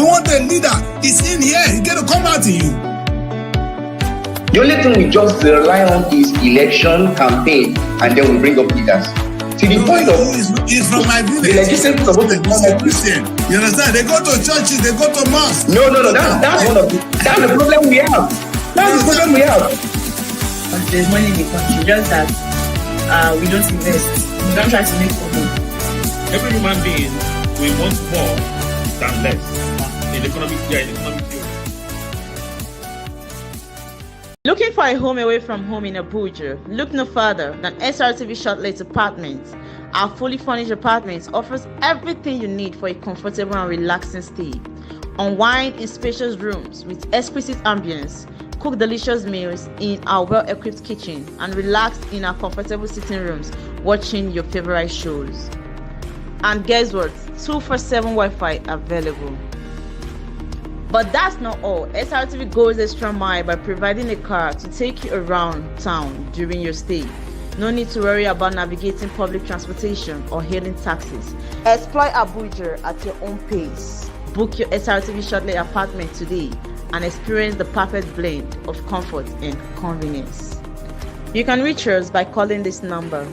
We want a leader. It's in here. He's going to come out in you. The only thing we just rely on is election campaign, and then we bring up leaders. See, the point of it's from my village. The legislature is supposed to come like Christian. You understand? They go to churches, they go to mosques. No. That's one of that's the problem we have. That's the problem we have. There's money in the country, just that we don't invest. We don't try to make money. Every human being, we want more than less. In economic theory. Looking for a home away from home in Abuja? Look no further than SRTV Shortlet Apartments. Our fully furnished apartments offers everything you need for a comfortable and relaxing stay. Unwind in spacious rooms with exquisite ambience. Cook delicious meals in our well-equipped kitchen and relax in our comfortable sitting rooms watching your favorite shows. And guess what? 247 Wi-Fi available. But that's not all. SRTV goes extra mile by providing a car to take you around town during your stay. No need to worry about navigating public transportation or hailing taxis. Explore Abuja at your own pace. Book your SRTV Shortlet apartment today and experience the perfect blend of comfort and convenience. You can reach us by calling this number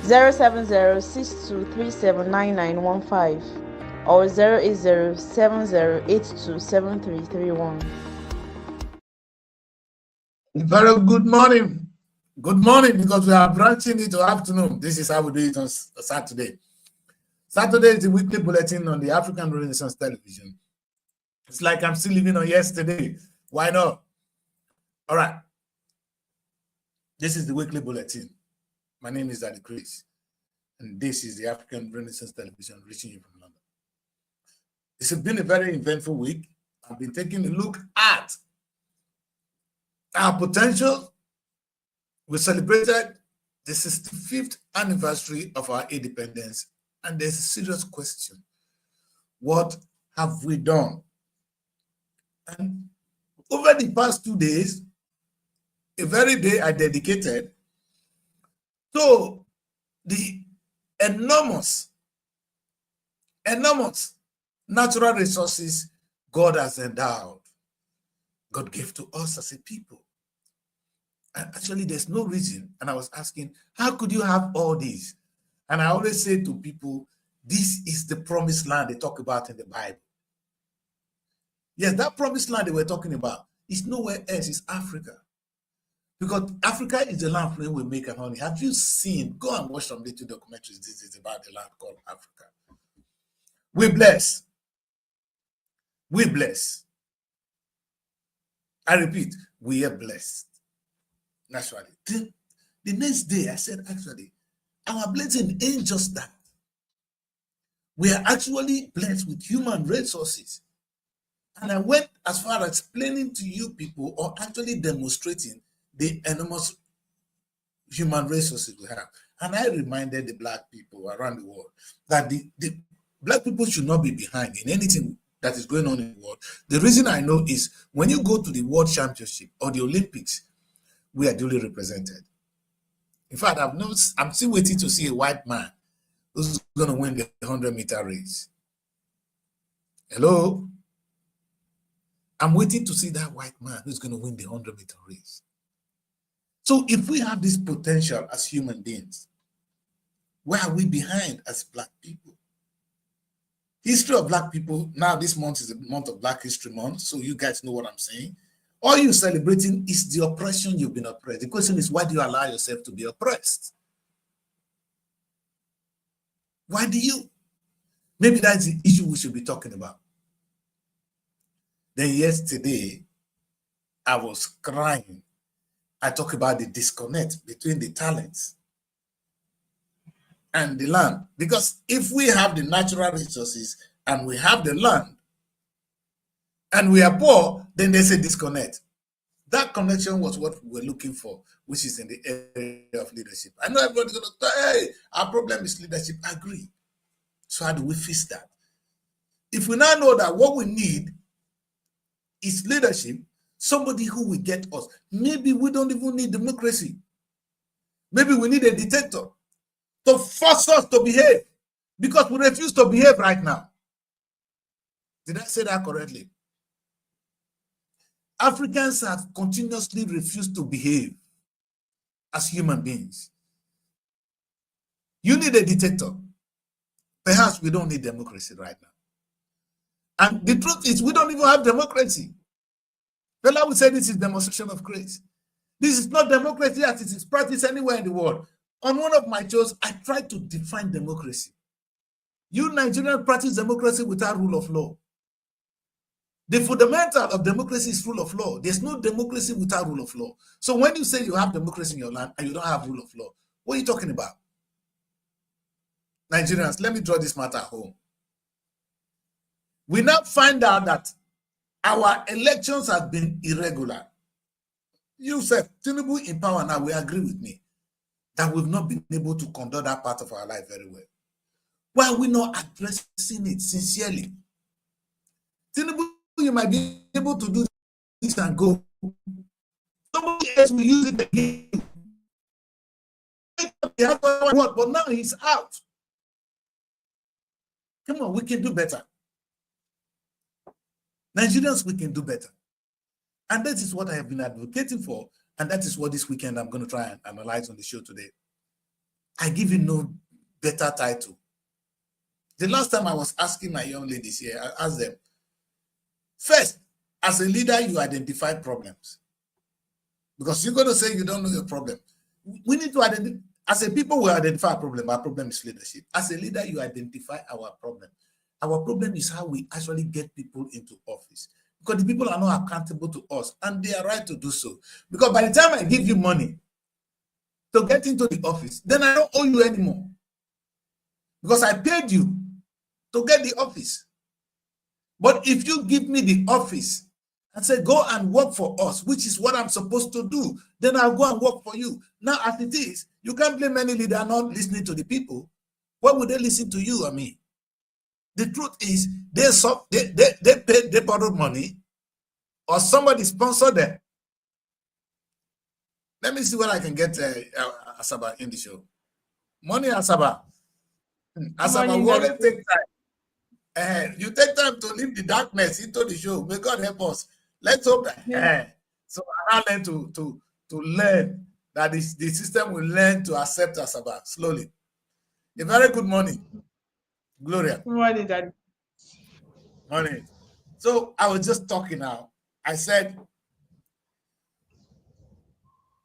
070-6237-9915 or 080-7082-7331. Very good morning. Good morning, because we are branching it to afternoon. This is how we do it on Saturday. Saturday is the weekly bulletin on the African Renaissance Television. It's like I'm still living on yesterday. Why not? All right. This is the weekly bulletin. My name is Daddy Chris, and this is the African Renaissance Television reaching you from London. This has been a very eventful week. I've been taking a look at our potential. We celebrated the 65th anniversary of our independence, and there's a serious question. What have we done? And over the past 2 days, a very day I dedicated to the enormous natural resources God has endowed, God gave to us as a people. And actually, there's no reason. And I was asking, how could you have all these? And I always say to people, this is the promised land they talk about in the Bible. Yes, that promised land they were talking about is nowhere else, it's Africa. Because Africa is the land where we make honey. Have you seen? Go and watch some little documentaries. This is about the land called Africa. We bless. We bless. I repeat, we are blessed. Naturally. The next day, I said, actually, our blessing ain't just that. We are actually blessed with human resources. And I went as far as explaining to you people, or actually demonstrating the enormous human resources we have. And I reminded the Black people around the world that the Black people should not be behind in anything that is going on in the world. The reason I know is when you go to the World Championship or the Olympics, we are duly represented. In fact, I'm still waiting to see a white man who's going to win the 100-meter race. Hello? I'm waiting to see that white man who's going to win the 100-meter race. So if we have this potential as human beings, why are we behind as Black people? History of Black people, now this month is the month of Black History Month, so you guys know what I'm saying. All you're celebrating is the oppression you've been oppressed. The question is, why do you allow yourself to be oppressed? Why do you? Maybe that's the issue we should be talking about. Then yesterday, I was crying. I talk about the disconnect between the talents and the land. Because if we have the natural resources and we have the land and we are poor, then there's a disconnect. That connection was what we were looking for, which is in the area of leadership. I know everybody's going to say, hey, our problem is leadership. I agree. So how do we fix that? If we now know that what we need is leadership, somebody who will get us. Maybe we don't even need democracy. Maybe we need a dictator to force us to behave, because we refuse to behave right now. Did I say that correctly? Africans have continuously refused to behave as human beings. You need a dictator. Perhaps we don't need democracy right now. And the truth is, we don't even have democracy. Fela would say this is demonstration of grace. This is not democracy as it is practiced anywhere in the world. On one of my shows, I tried to define democracy. You Nigerians practice democracy without rule of law. The fundamental of democracy is rule of law. There's no democracy without rule of law. So when you say you have democracy in your land and you don't have rule of law, what are you talking about? Nigerians, let me draw this matter home. We now find out that our elections have been irregular. You said, Tinubu in power now, we agree with me that we've not been able to conduct that part of our life very well. Why are we not addressing it sincerely? Tinubu, you might be able to do this and go. Somebody else will use it again. But now he's out. Come on, we can do better. Nigerians, we can do better. And that is what I have been advocating for. And that is what this weekend I'm going to try and analyze on the show today. I give you no better title. The last time I was asking my young ladies here, I asked them, first, as a leader, you identify problems. Because you're going to say you don't know your problem. We need to identify, as a people, we identify a problem. Our problem is leadership. As a leader, you identify our problem. Our problem is how we actually get people into office. Because the people are not accountable to us, and they are right to do so. Because by the time I give you money to get into the office, then I don't owe you anymore. Because I paid you to get the office. But if you give me the office and say, go and work for us, which is what I'm supposed to do, then I'll go and work for you. Now, as it is, you can't blame any leader not listening to the people. Why would they listen to you or me? The truth is, they borrowed money or somebody sponsored them. Let me see what I can get Asaba in the show. Morning, Asaba. Asaba, what take time? You take time to leave the darkness into the show. May God help us. Let's hope that. So I learn to learn that the system will learn to accept Asaba slowly. A very good morning, Gloria. Good morning, Daddy. Morning. So I was just talking now. I said,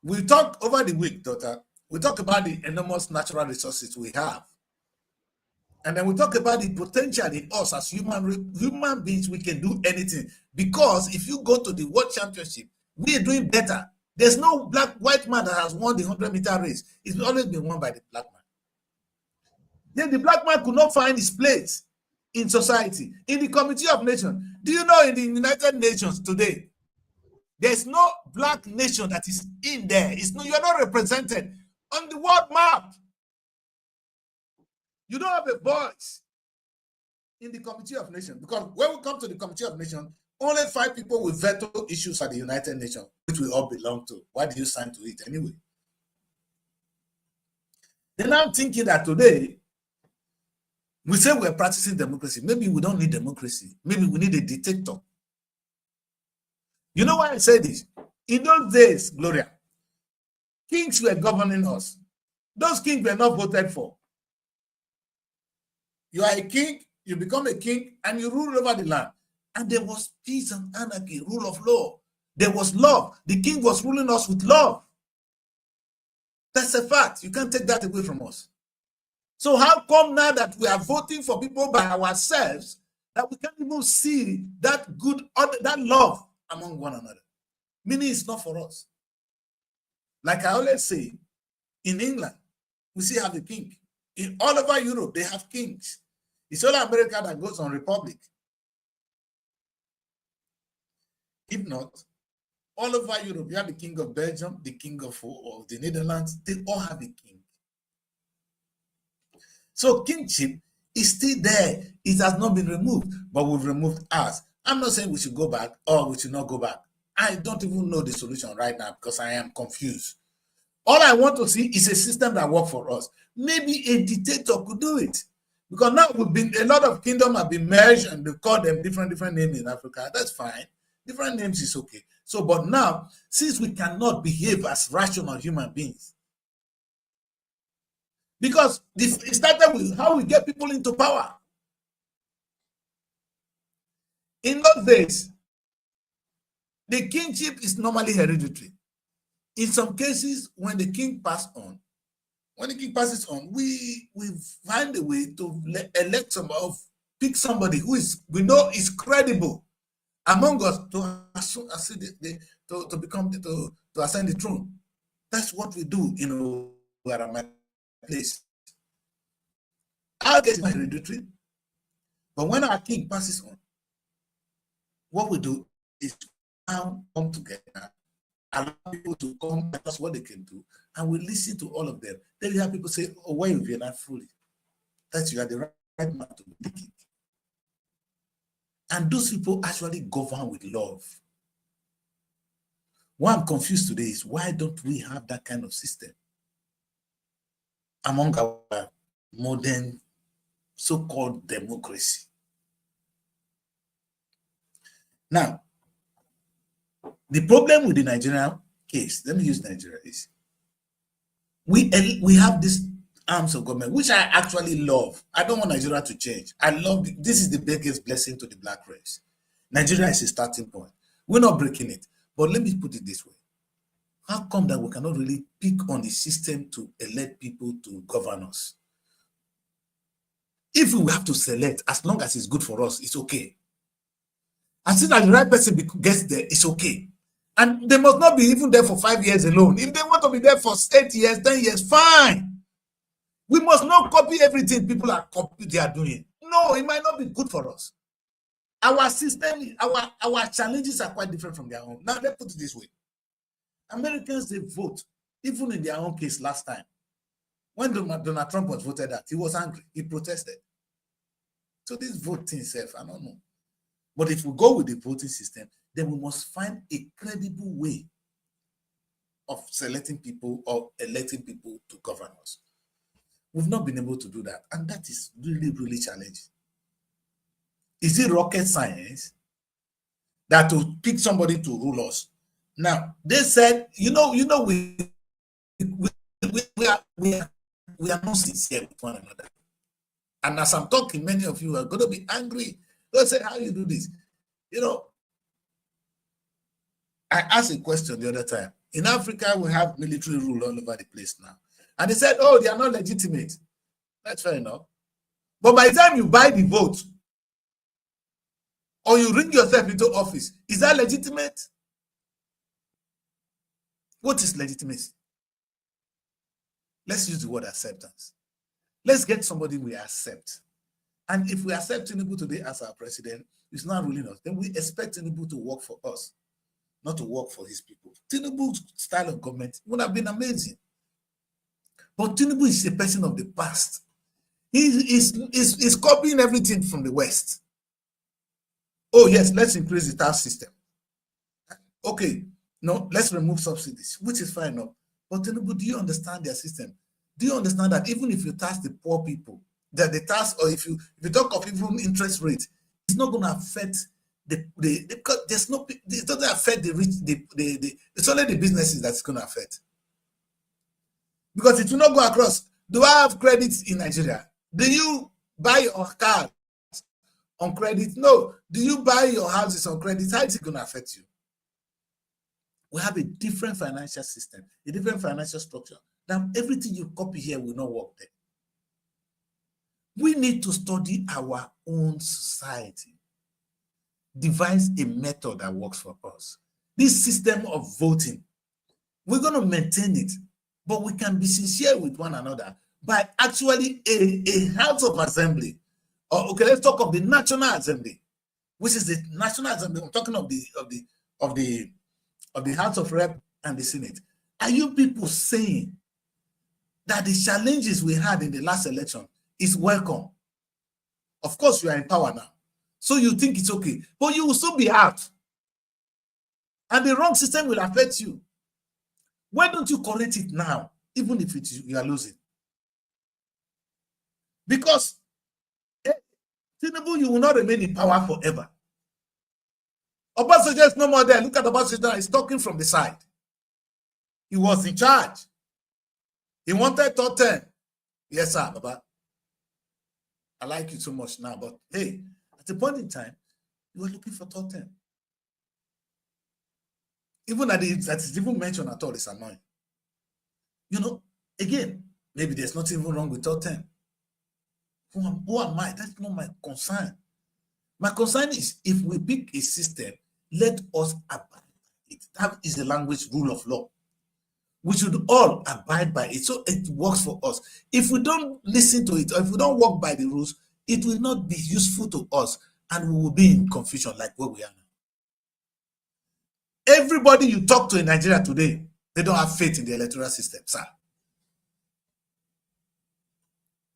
we talked over the week, daughter. We talk about the enormous natural resources we have. And then we talk about the potential in us as human beings, we can do anything. Because if you go to the World Championship, we are doing better. There's no white man that has won the 100-meter race. It's always been won by the black man. Then the black man could not find his place in society, in the Committee of Nations. Do you know in the United Nations today, there's no black nation that is in there. You're not represented on the world map. You don't have a voice in the Committee of Nations, because when we come to the Committee of Nations, only 5 people with veto issues at the United Nations, which we all belong to. Why do you sign to it anyway? Then I'm thinking that today, we say we're practicing democracy. Maybe we don't need democracy. Maybe we need a dictator. You know why I say this? In those days, Gloria, kings were governing us. Those kings were not voted for. You are a king, you become a king, and you rule over the land. And there was peace and anarchy, rule of law. There was love. The king was ruling us with love. That's a fact. You can't take that away from us. So how come now that we are voting for people by ourselves that we can't even see that that love among one another? Meaning it's not for us. Like I always say, in England, we still have a king. In all over Europe, they have kings. It's only America that goes on republic. If not, all over Europe, you have the king of Belgium, the king of the Netherlands. They all have a king. So kingship is still there. It has not been removed, but we've removed ours. I'm not saying we should go back or we should not go back. I don't even know the solution right now because I am confused. All I want to see is a system that works for us. Maybe a dictator could do it. Because now we've been, a lot of kingdoms have been merged and they call them different names in Africa. That's fine. Different names is okay. So, but now, since we cannot behave as rational human beings, because it started with how we get people into power. In those days, the kingship is normally hereditary. In some cases, when the king passes on, we find a way to elect somebody, pick somebody who is, we know is credible among us to ascend the throne. That's what we do in my place. Our case is not hereditary, but when our king passes on, what we do is now come together, allow people to come and us what they can do, and we listen to all of them. Then you have people say, "Oh, why you are not fully? That you are the right man to be the king." And those people actually govern with love. What I'm confused today is, why don't we have that kind of system among our modern so-called democracy? Now, the problem with the Nigerian case, let me use Nigeria, is we have this arms of government, which I actually love. I don't want Nigeria to change. I love it. This is the biggest blessing to the black race. Nigeria is a starting point. We're not breaking it. But let me put it this way. How come that we cannot really pick on the system to elect people to govern us? If we have to select, as long as it's good for us, it's okay. As soon as the right person gets there, it's okay. And they must not be even there for 5 years alone. If they want to be there for 8 years, 10 years, fine. We must not copy everything people they are doing. No, it might not be good for us. Our system, our challenges are quite different from their own. Now, let's put it this way. Americans, they vote, even in their own case last time. When Donald Trump was voted out, he was angry. He protested. So this voting itself, I don't know. But if we go with the voting system, then we must find a credible way of selecting people or electing people to govern us. We've not been able to do that. And that is really, really challenging. Is it rocket science that to pick somebody to rule us? Now, they said, we are not sincere with one another. And as I'm talking, many of you are going to be angry. They'll say, how you do this? I asked a question the other time. In Africa, we have military rule all over the place now. And they said, oh, they are not legitimate. That's fair enough. But by the time you buy the vote, or you ring yourself into office, is that legitimate? What is legitimacy? Let's use the word acceptance. Let's get somebody we accept. And if we accept Tinubu today as our president, he's not ruling us, then we expect Tinubu to work for us, not to work for his people. Tinubu's style of government would have been amazing. But Tinubu is a person of the past. He is copying everything from the West. Oh, yes, let's increase the tax system. Okay, no, let's remove subsidies, which is fine enough. But Tinubu, do you understand their system? Do you understand that even if you tax the poor people, that the tax, or if you talk of even interest rates, it's not going to affect it doesn't affect the rich, it's only the businesses that's going to affect. Because it will not go across. Do I have credits in Nigeria? Do you buy your car on credit? No. Do you buy your houses on credit? How is it going to affect you? We have a different financial system, a different financial structure. Now, everything you copy here will not work there. We need to study our own society, devise a method that works for us. This system of voting, we're going to maintain it, but we can be sincere with one another by actually a House of Assembly. Or okay, let's talk of the National Assembly, which is the National Assembly. I'm talking of the House of Rep and the Senate. Are you people saying that the challenges we had in the last election is welcome? Of course, you are in power now, so you think it's okay, but you will soon be out, and the wrong system will affect you. Why don't you correct it now, even if you are losing? Because Tinubu, you will not remain in power forever. Obasanjo is no more there. Look at Obasanjo, he's talking from the side. He was in charge. He wanted top 10. Yes, sir, Baba. I like you so much now, but hey, at a point in time, you were looking for top 10. Even that is even mentioned at all is annoying. You know, again, maybe there's nothing even wrong with top 10. Who am I? That's not my concern. My concern is if we pick a system, let us abide by it. That is the language rule of law. We should all abide by it so it works for us. If we don't listen to it, or if we don't work by the rules, it will not be useful to us and we will be in confusion like where we are now. Everybody you talk to in Nigeria today, they don't have faith in the electoral system, sir.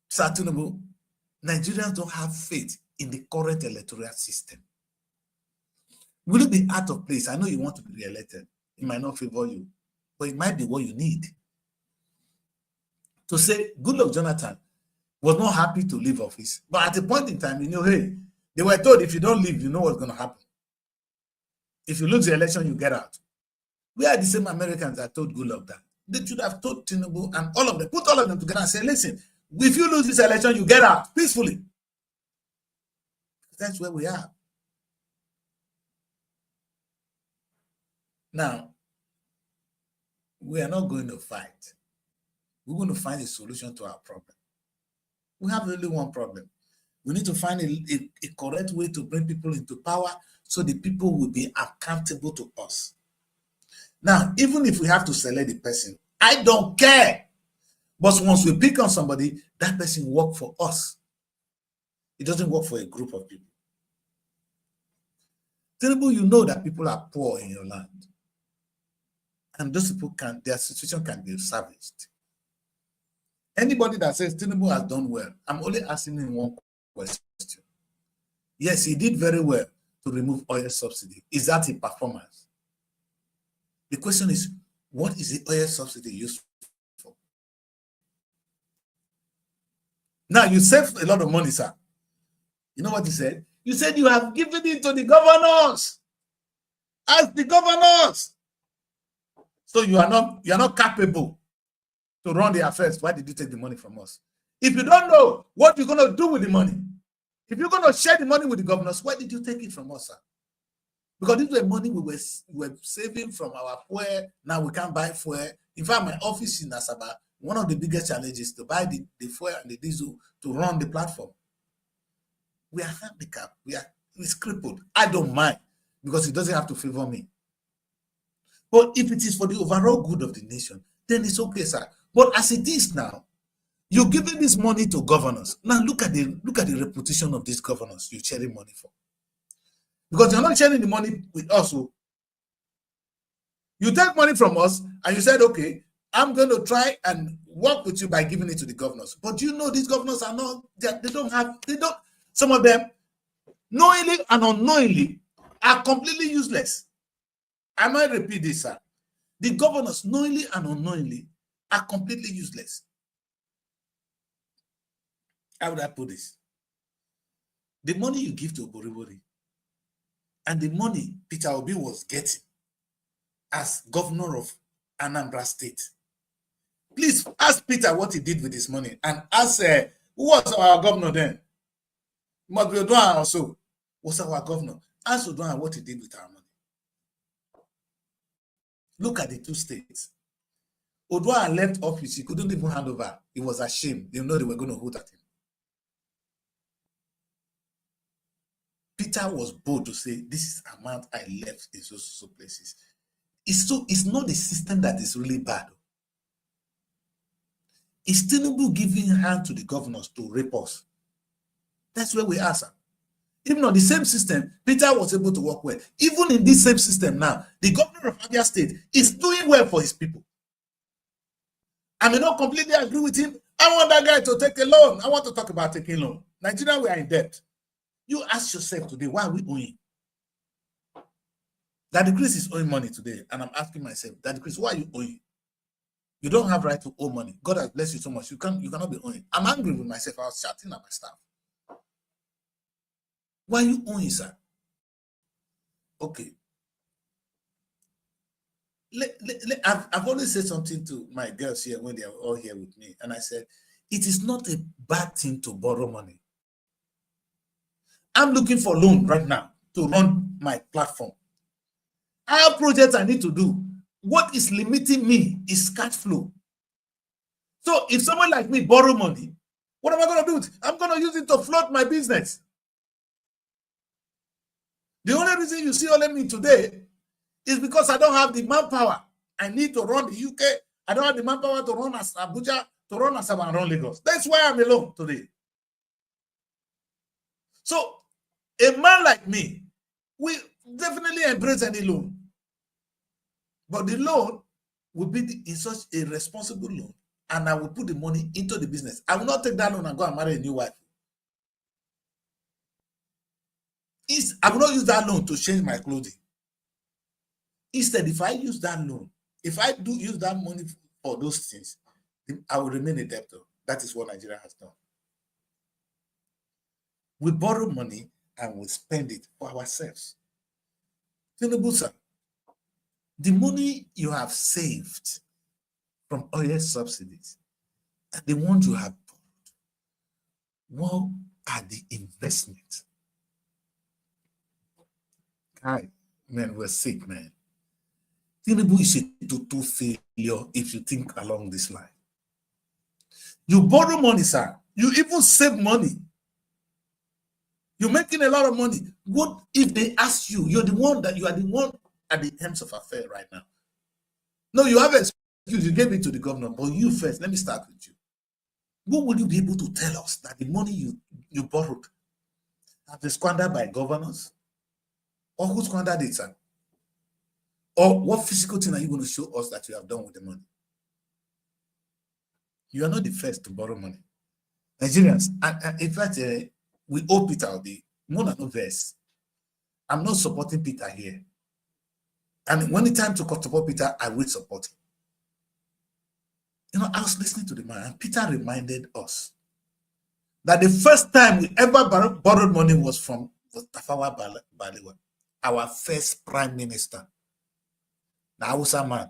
Sir Tinubu, Nigerians don't have faith in the current electoral system. Will it be out of place? I know you want to be re-elected. It might not favor you, but it might be what you need. To say Goodluck Jonathan was not happy to leave office, but at a point in time, you know, hey, they were told if you don't leave, you know what's going to happen. If you lose the election, you get out. We are the same Americans that told Goodluck that. They should have told Tinubu and all of them, put all of them together and say, listen, if you lose this election, you get out peacefully. That's where we are. Now, we are not going to fight. We're going to find a solution to our problem. We have only one problem. We need to find a correct way to bring people into power so the people will be accountable to us. Now, even if we have to select the person, I don't care. But once we pick on somebody, that person works for us. It doesn't work for a group of people. Tinubu, you know that people are poor in your land. And those people their situation can be salvaged. Anybody that says Tinubu has done well, I'm only asking him one question. Yes, he did very well to remove oil subsidy. Is that a performance? The question is, what is the oil subsidy used for? Now, you saved a lot of money, sir. You know what you said? You said you have given it to the governors. Ask the governors. So you are not capable to run the affairs. Why did you take the money from us? If you don't know what you're going to do with the money, if you're going to share the money with the governors, why did you take it from us, sir? Because this was money we were saving from our fuel. Now we can't buy fuel. In fact, my office in Asaba, one of the biggest challenges to buy the fuel and the diesel to run the platform. We are handicapped. We're crippled. I don't mind because it doesn't have to favor me. But if it is for the overall good of the nation, then it's okay, sir. But as it is now, you're giving this money to governors. Now look at the reputation of these governors you're sharing money for. Because you're not sharing the money with us. So you take money from us and you said, okay, I'm going to try and work with you by giving it to the governors. But you know these governors are not, some of them, knowingly and unknowingly, are completely useless. I might repeat this, sir. The governors, knowingly and unknowingly, are completely useless. How would I put this? The money you give to Oboribori and the money Peter Obi was getting as governor of Anambra State. Please ask Peter what he did with his money and ask who was our governor then? Oduah also was our governor. Ask Oduah what he did with our money. Look at the two states. Oduah left office. He couldn't even hand over. He was ashamed. They know they were going to hoot at him. Peter was bold to say, this is the amount I left in so places. It's not the system that is really bad. It's Tinubu giving hand to the governors to rape us. That's where we are, sir. Even on the same system, Peter was able to work well. Even in this same system now, the governor of Abia State is doing well for his people. I may not completely agree with him. I want that guy to take a loan. I want to talk about taking a loan. Nigeria, we are in debt. You ask yourself today, why are we owing? Daddy Chris is owing money today, and I'm asking myself, Daddy Chris, why are you owing? You don't have right to owe money. God has blessed you so much. You cannot be owing. I'm angry with myself. I was shouting at my staff. Why you own it, sir? Okay. I've always said something to my girls here when they are all here with me, and I said, it is not a bad thing to borrow money. I'm looking for loan right now to run my platform. I have projects I need to do. What is limiting me is cash flow. So if someone like me borrow money, what am I going to do with it? I'm going to use it to float my business. The only reason you see only me today is because I don't have the manpower. I need to run the UK. I don't have the manpower to run as Abuja, to run as and run Lagos. That's why I'm alone today. So a man like me will definitely embrace any loan. But the loan will be in such a responsible loan, and I will put the money into the business. I will not take that loan and go and marry a new wife. I will not use that loan to change my clothing. Instead, if I use that loan, if I do use that money for those things, I will remain a debtor. That is what Nigeria has done. We borrow money and we spend it for ourselves. Tinubu, sir, the money you have saved from oil subsidies and the ones you have borrowed, what are the investments? Hi, man, we're sick, man. Tinubu is a total failure if you think along this line. You borrow money, sir. You even save money. You're making a lot of money. What if they ask you, you are the one at the ends of affair right now? No, you have an excuse. You gave it to the governor, but you first. Let me start with you. What would you be able to tell us that the money you borrowed have been squandered by governors? Or who squandered it, sir? Or what physical thing are you going to show us that you have done with the money? You are not the first to borrow money. Nigerians, and in fact, we owe Peter Obi more than no verse. I'm not supporting Peter here. And when it's time to support Peter, I will support him. You know, I was listening to the man, and Peter reminded us that the first time we ever borrowed money was from Tafawa Balewa, our first prime minister, the Hausa man.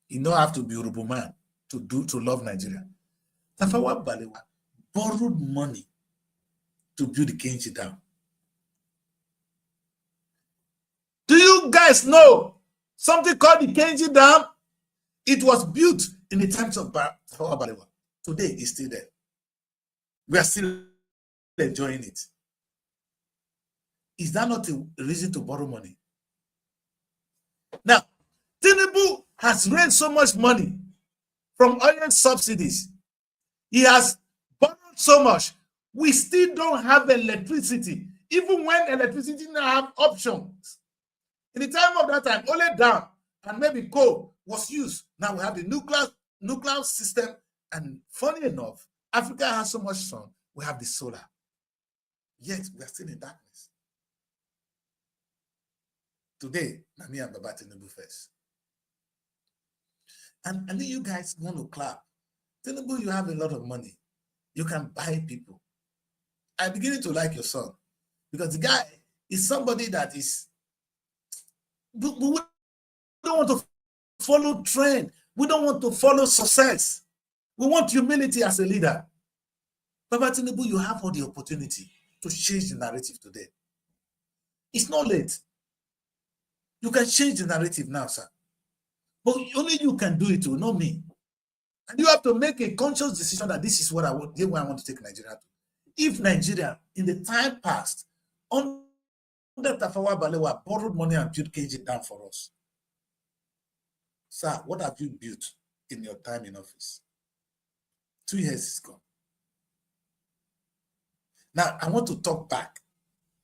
You don't have to be a Yoruba man to love Nigeria. Tafawa Balewa borrowed money to build the Kenji Dam. Do you guys know something called the Kenji Dam? It was built in the times of Tafawa Balewa. Today, it's still there. We are still enjoying it. Is that not a reason to borrow money? Now, Tinubu has raised so much money from oil subsidies. He has borrowed so much. We still don't have electricity, even when electricity now have options. In the time of that time, only dam and maybe coal was used. Now we have the nuclear system, and funny enough, Africa has so much sun. We have the solar. Yet we are still in darkness. Today, me and Baba Tinubu first. And then you guys want to clap. Tinubu, you have a lot of money. You can buy people. I'm beginning to like your son, because the guy is somebody that is. We don't want to follow trend. We don't want to follow success. We want humility as a leader. Baba Tinubu, you have all the opportunity to change the narrative today. It's not late. You can change the narrative now, sir. But only you can do it, not me. And you have to make a conscious decision that this is what I want, where I want to take Nigeria to. If Nigeria, in the time past, under Tafawa Balewa, borrowed money and built KG down for us, sir, what have you built in your time in office? 2 years is gone. Now, I want to talk back.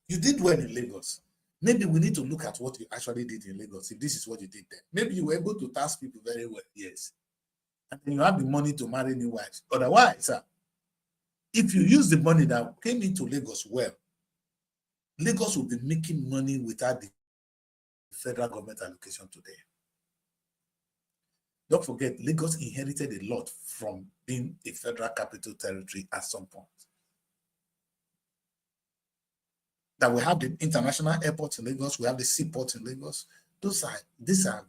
You did well in Lagos. Maybe we need to look at what you actually did in Lagos, if this is what you did there. Maybe you were able to task people very well, yes. And then you have the money to marry new wives. Otherwise, sir, if you use the money that came into Lagos well, Lagos will be making money without the federal government allocation today. Don't forget, Lagos inherited a lot from being a federal capital territory at some point. that we have the international airport in Lagos, we have the seaport in Lagos. Those are things that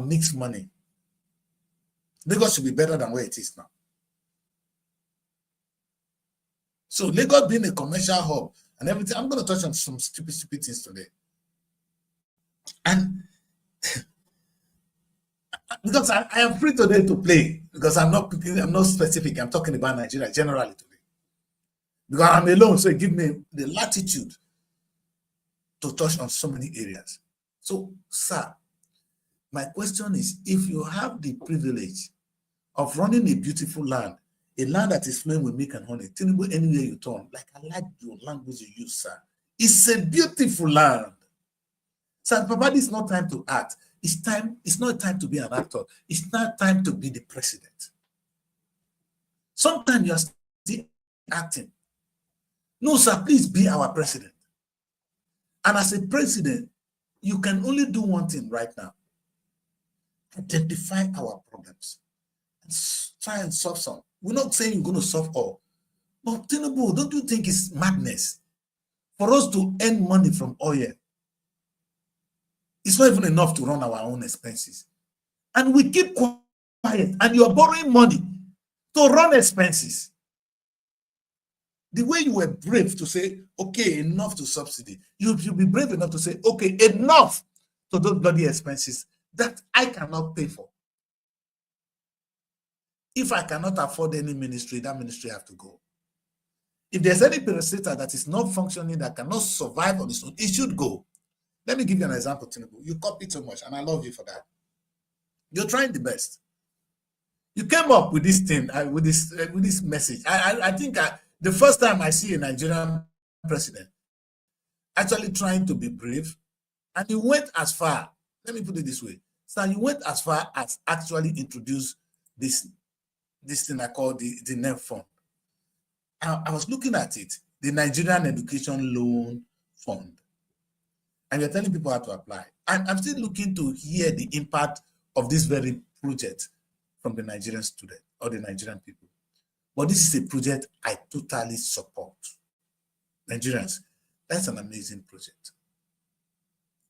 mix money. Lagos should be better than where it is now. So Lagos being a commercial hub and everything, I'm going to touch on some stupid things today. And because I am free today to play, because I'm not specific, I'm talking about Nigeria generally today. Because I'm alone, so it gives me the latitude to touch on so many areas. So, sir, my question is, if you have the privilege of running a beautiful land, a land that is flowing with milk and honey, Tinubu, anywhere you turn, like I like your language you use, sir. It's a beautiful land. Sir, Papa, this is not time to act. It's not time to be an actor. It's not time to be the president. Sometimes you're still acting. No, sir, please be our president. And as a president, you can only do one thing right now. Identify our problems and try and solve some. We're not saying you're going to solve all. But Tinubu, don't you think it's madness for us to earn money from oil? It's not even enough to run our own expenses. And we keep quiet, and you're borrowing money to run expenses. The way you were brave to say, okay, enough to subsidy, you should be brave enough to say, okay, enough to those bloody expenses that I cannot pay for. If I cannot afford any ministry, that ministry have to go. If there's any parastatal that is not functioning, that cannot survive on its own, it should go. Let me give you an example, Tinubu. You copy too much, and I love you for that. You're trying the best. You came up with this thing, with this message. I think the first time I see a Nigerian president actually trying to be brave, and you went as far, let me put it this way, so you went as far as actually introduce this thing I call the NEF fund. I was looking at it, the Nigerian Education Loan Fund, and you're telling people how to apply. I'm still looking to hear the impact of this very project from the Nigerian student or the Nigerian people. But this is a project I totally support. Nigerians, that's an amazing project.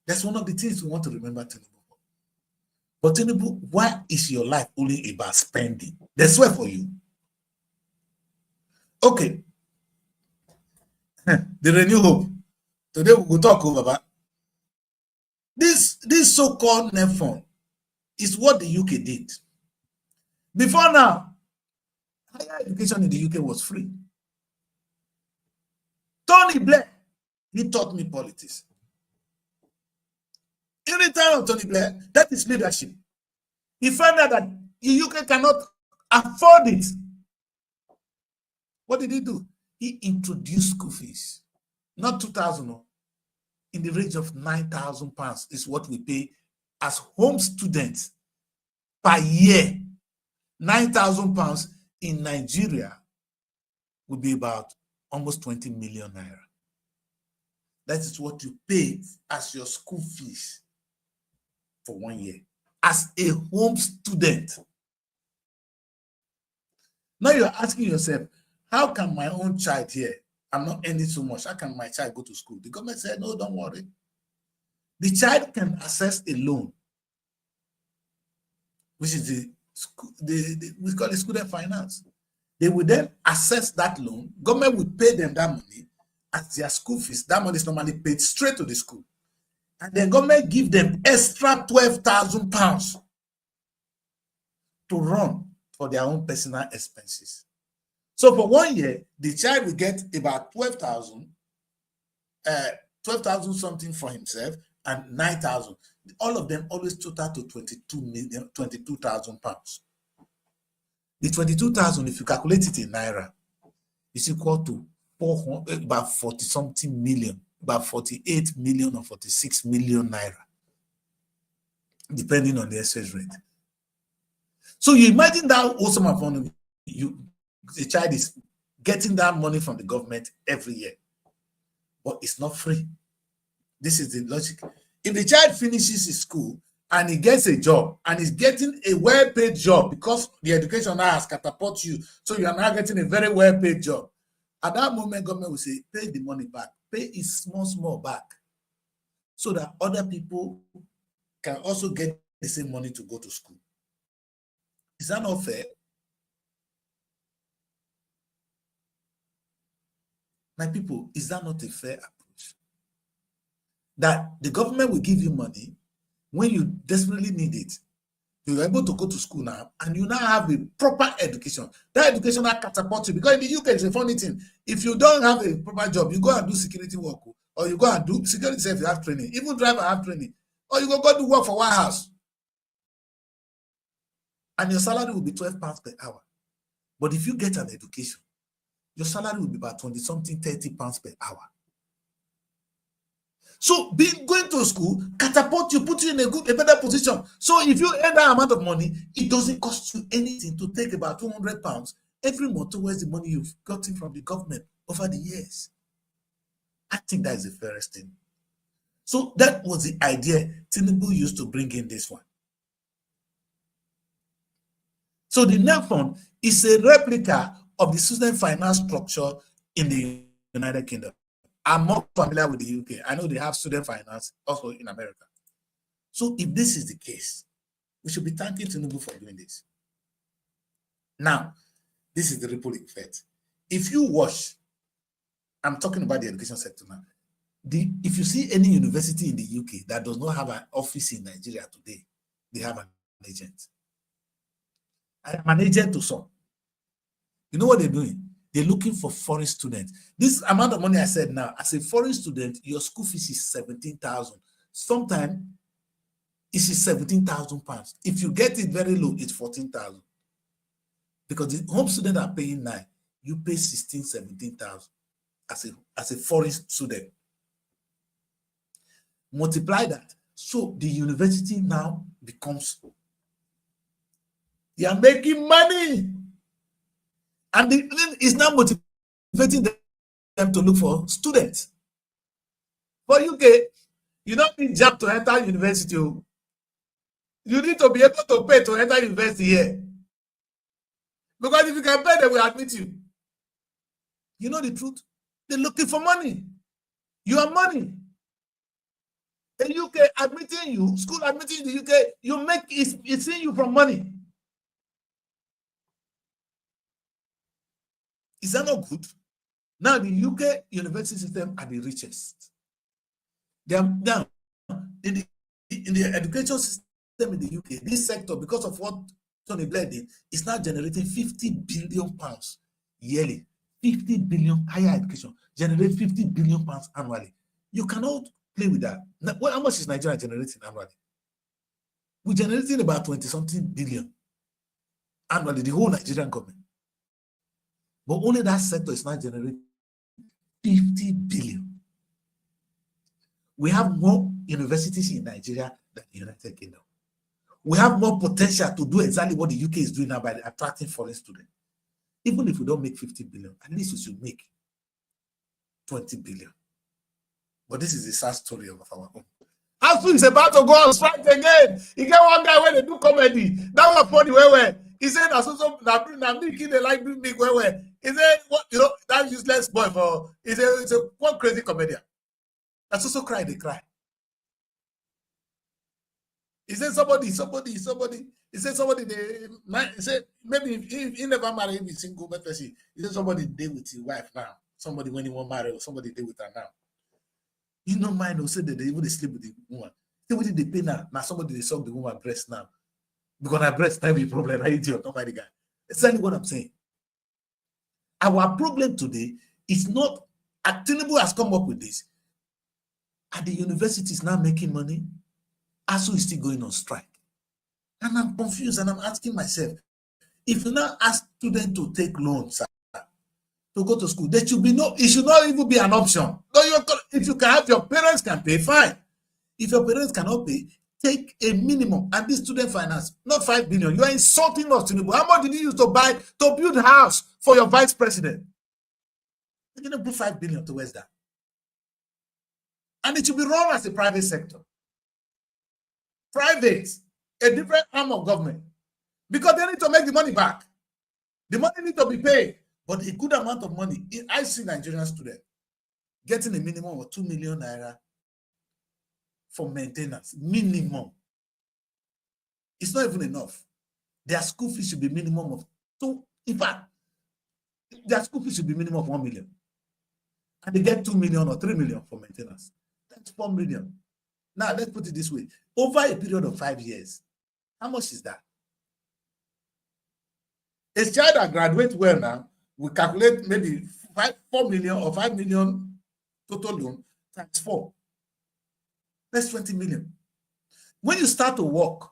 That's one of the things we want to remember Tinubu for. But Tinubu, why is your life only about spending? They swear for you. Okay. The Renew Hope. Today we will talk about this so-called NEF fund is what the UK did. Before now, higher education in the UK was free. Tony Blair, he taught me politics. In the time of Tony Blair, that is leadership. He found out that the UK cannot afford it. What did he do? He introduced school fees. Not 2,000, in the range of £9,000 is what we pay as home students per year. £9,000 in Nigeria would be about almost 20 million naira. That is what you pay as your school fees for 1 year as a home student. Now you're asking yourself, how can my own child here, I'm not earning so much, how can my child go to school? The government said, no, don't worry. The child can access a loan, which is we call it student finance. They will then assess that loan. Government will pay them that money as their school fees. That money is normally paid straight to the school. And then government give them extra £12,000 to run for their own personal expenses. So for 1 year, the child will get about 12,000 something for himself and 9,000. All of them always total to 22,000 pounds. The 22,000, if you calculate it in naira, is equal to about 40 something million, about 48 million or 46 million naira, depending on the exchange rate. So you imagine that awesome amount, the child is getting that money from the government every year, but it's not free. This is the logic. If the child finishes his school and he gets a job and is getting a well-paid job because the education now has catapulted you, so you are now getting a very well-paid job, At that moment, government will say, pay the money back, pay it small back, so that other people can also get the same money to go to school. Is that not fair? My people, is that not a fair approach? That the government will give you money when you desperately need it. You're able to go to school now, and you now have a proper education. That education will catapult you, because in the UK, it's a funny thing. If you don't have a proper job, you go and do security work, or you go and do security self, you have training, even driver have training, or you go do work for White House, and your salary will be £12 per hour. But if you get an education, your salary will be about 20-something, £30 per hour. So going to school catapult you, put you in a better position. So if you earn that amount of money, it doesn't cost you anything to take about £200 every month towards the money you've gotten from the government over the years. I think that is the fairest thing. So that was the idea Tinubu used to bring in this one. So the NEP fund is a replica of the student finance structure in the United Kingdom. I'm more familiar with the UK. I know they have student finance also in America. So if this is the case, we should be thanking Tinubu for doing this. Now, this is the ripple effect. If you watch, I'm talking about the education sector now. If you see any university in the UK that does not have an office in Nigeria today, they have an agent. I am an agent to some. You know what they're doing? They're looking for foreign students. This amount of money I said now, as a foreign student, your school fees is 17,000. Sometimes it is 17,000 pounds. If you get it very low, it's 14,000. Because the home students are paying 9, you pay 16, 17,000 as a foreign student. Multiply that. So the university now becomes, they are making money. And it's now motivating them to look for students. For UK, you don't need job to enter university. You need to be able to pay to enter university here. Because if you can pay, they will admit you. You know the truth? They're looking for money. You have money. The UK admitting you, school admitting the UK, you make it's seeing you from money. Is that not good? Now the UK university system are the richest. They are now in the education system in the UK. This sector, because of what Tony Blair did, is now generating £50 billion yearly. 50 billion higher education generate £50 billion annually. You cannot play with that. Now, how much is Nigeria generating annually? We're generating about 20-something billion annually, the whole Nigerian government. But only that sector is now generating 50 billion. We have more universities in Nigeria than the United Kingdom. We have more potential to do exactly what the UK is doing now by attracting foreign students. Even if we don't make 50 billion, at least we should make 20 billion. But this is a sad story of our own. ASUU is about to go on strike again. You get one guy when they do comedy. That was funny. Where he said, "I'm making the like big where." He said, "What that useless boy for?" He said, "It's a one crazy comedian." ASUU cry, they cry. He said, "Somebody." He said, "Somebody." He said, "Maybe he never married, he's single, but he said somebody did with his wife now. Somebody when he won't marry, or somebody did with her now." You know, mine will say that they even sleep with the woman. Say what did they pay now? Now somebody they suck the woman breast now. Because her breast time be a problem. I idiot, not by the guy. That's exactly what I'm saying. Our problem today is not Tinubu has come up with this. Are the universities now making money? ASUU is still going on strike. And I'm confused and I'm asking myself, if you now ask students to take loans to go to school, it should not even be an option. If you can have your parents can pay, fine. If your parents cannot pay, take a minimum. And this student finance, not 5 billion. You are insulting us, Tinubu. How much did you use to build a house for your vice president? You're going to put 5 billion towards that. And it should be run as a private sector. Private, a different arm of government. Because they need to make the money back. The money needs to be paid. But a good amount of money. I see Nigerian students getting a minimum of 2 million naira for maintenance. Minimum. It's not even enough. Their school fees should be minimum of 2. In fact, their school fees should be minimum of 1 million. And they get 2 million or 3 million for maintenance. That's 4 million. Now, let's put it this way. Over a period of 5 years, how much is that? A child that graduates well now, we calculate maybe 4 million or 5 million total loan times 4. That's 20 million. When you start to work,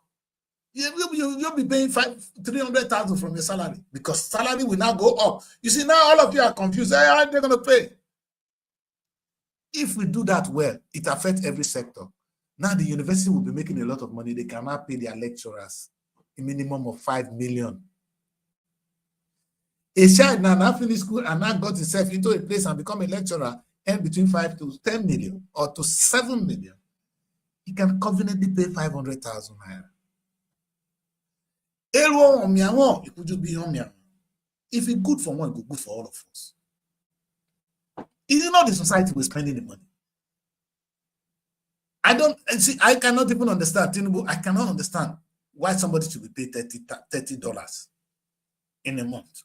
you'll be paying 300,000 from your salary, because salary will now go up. You see, now all of you are confused. How are they going to pay? If we do that well, it affects every sector. Now the university will be making a lot of money. They cannot pay their lecturers a minimum of 5 million. A child now finished school and now got himself into a place and become a lecturer, and between 5 to 10 million or to 7 million, he can conveniently pay 500,000 naira. If it's good for one, it's good for all of us. It is not the society we're spending the money. I cannot even understand. I cannot understand why somebody should be paid $30 in a month.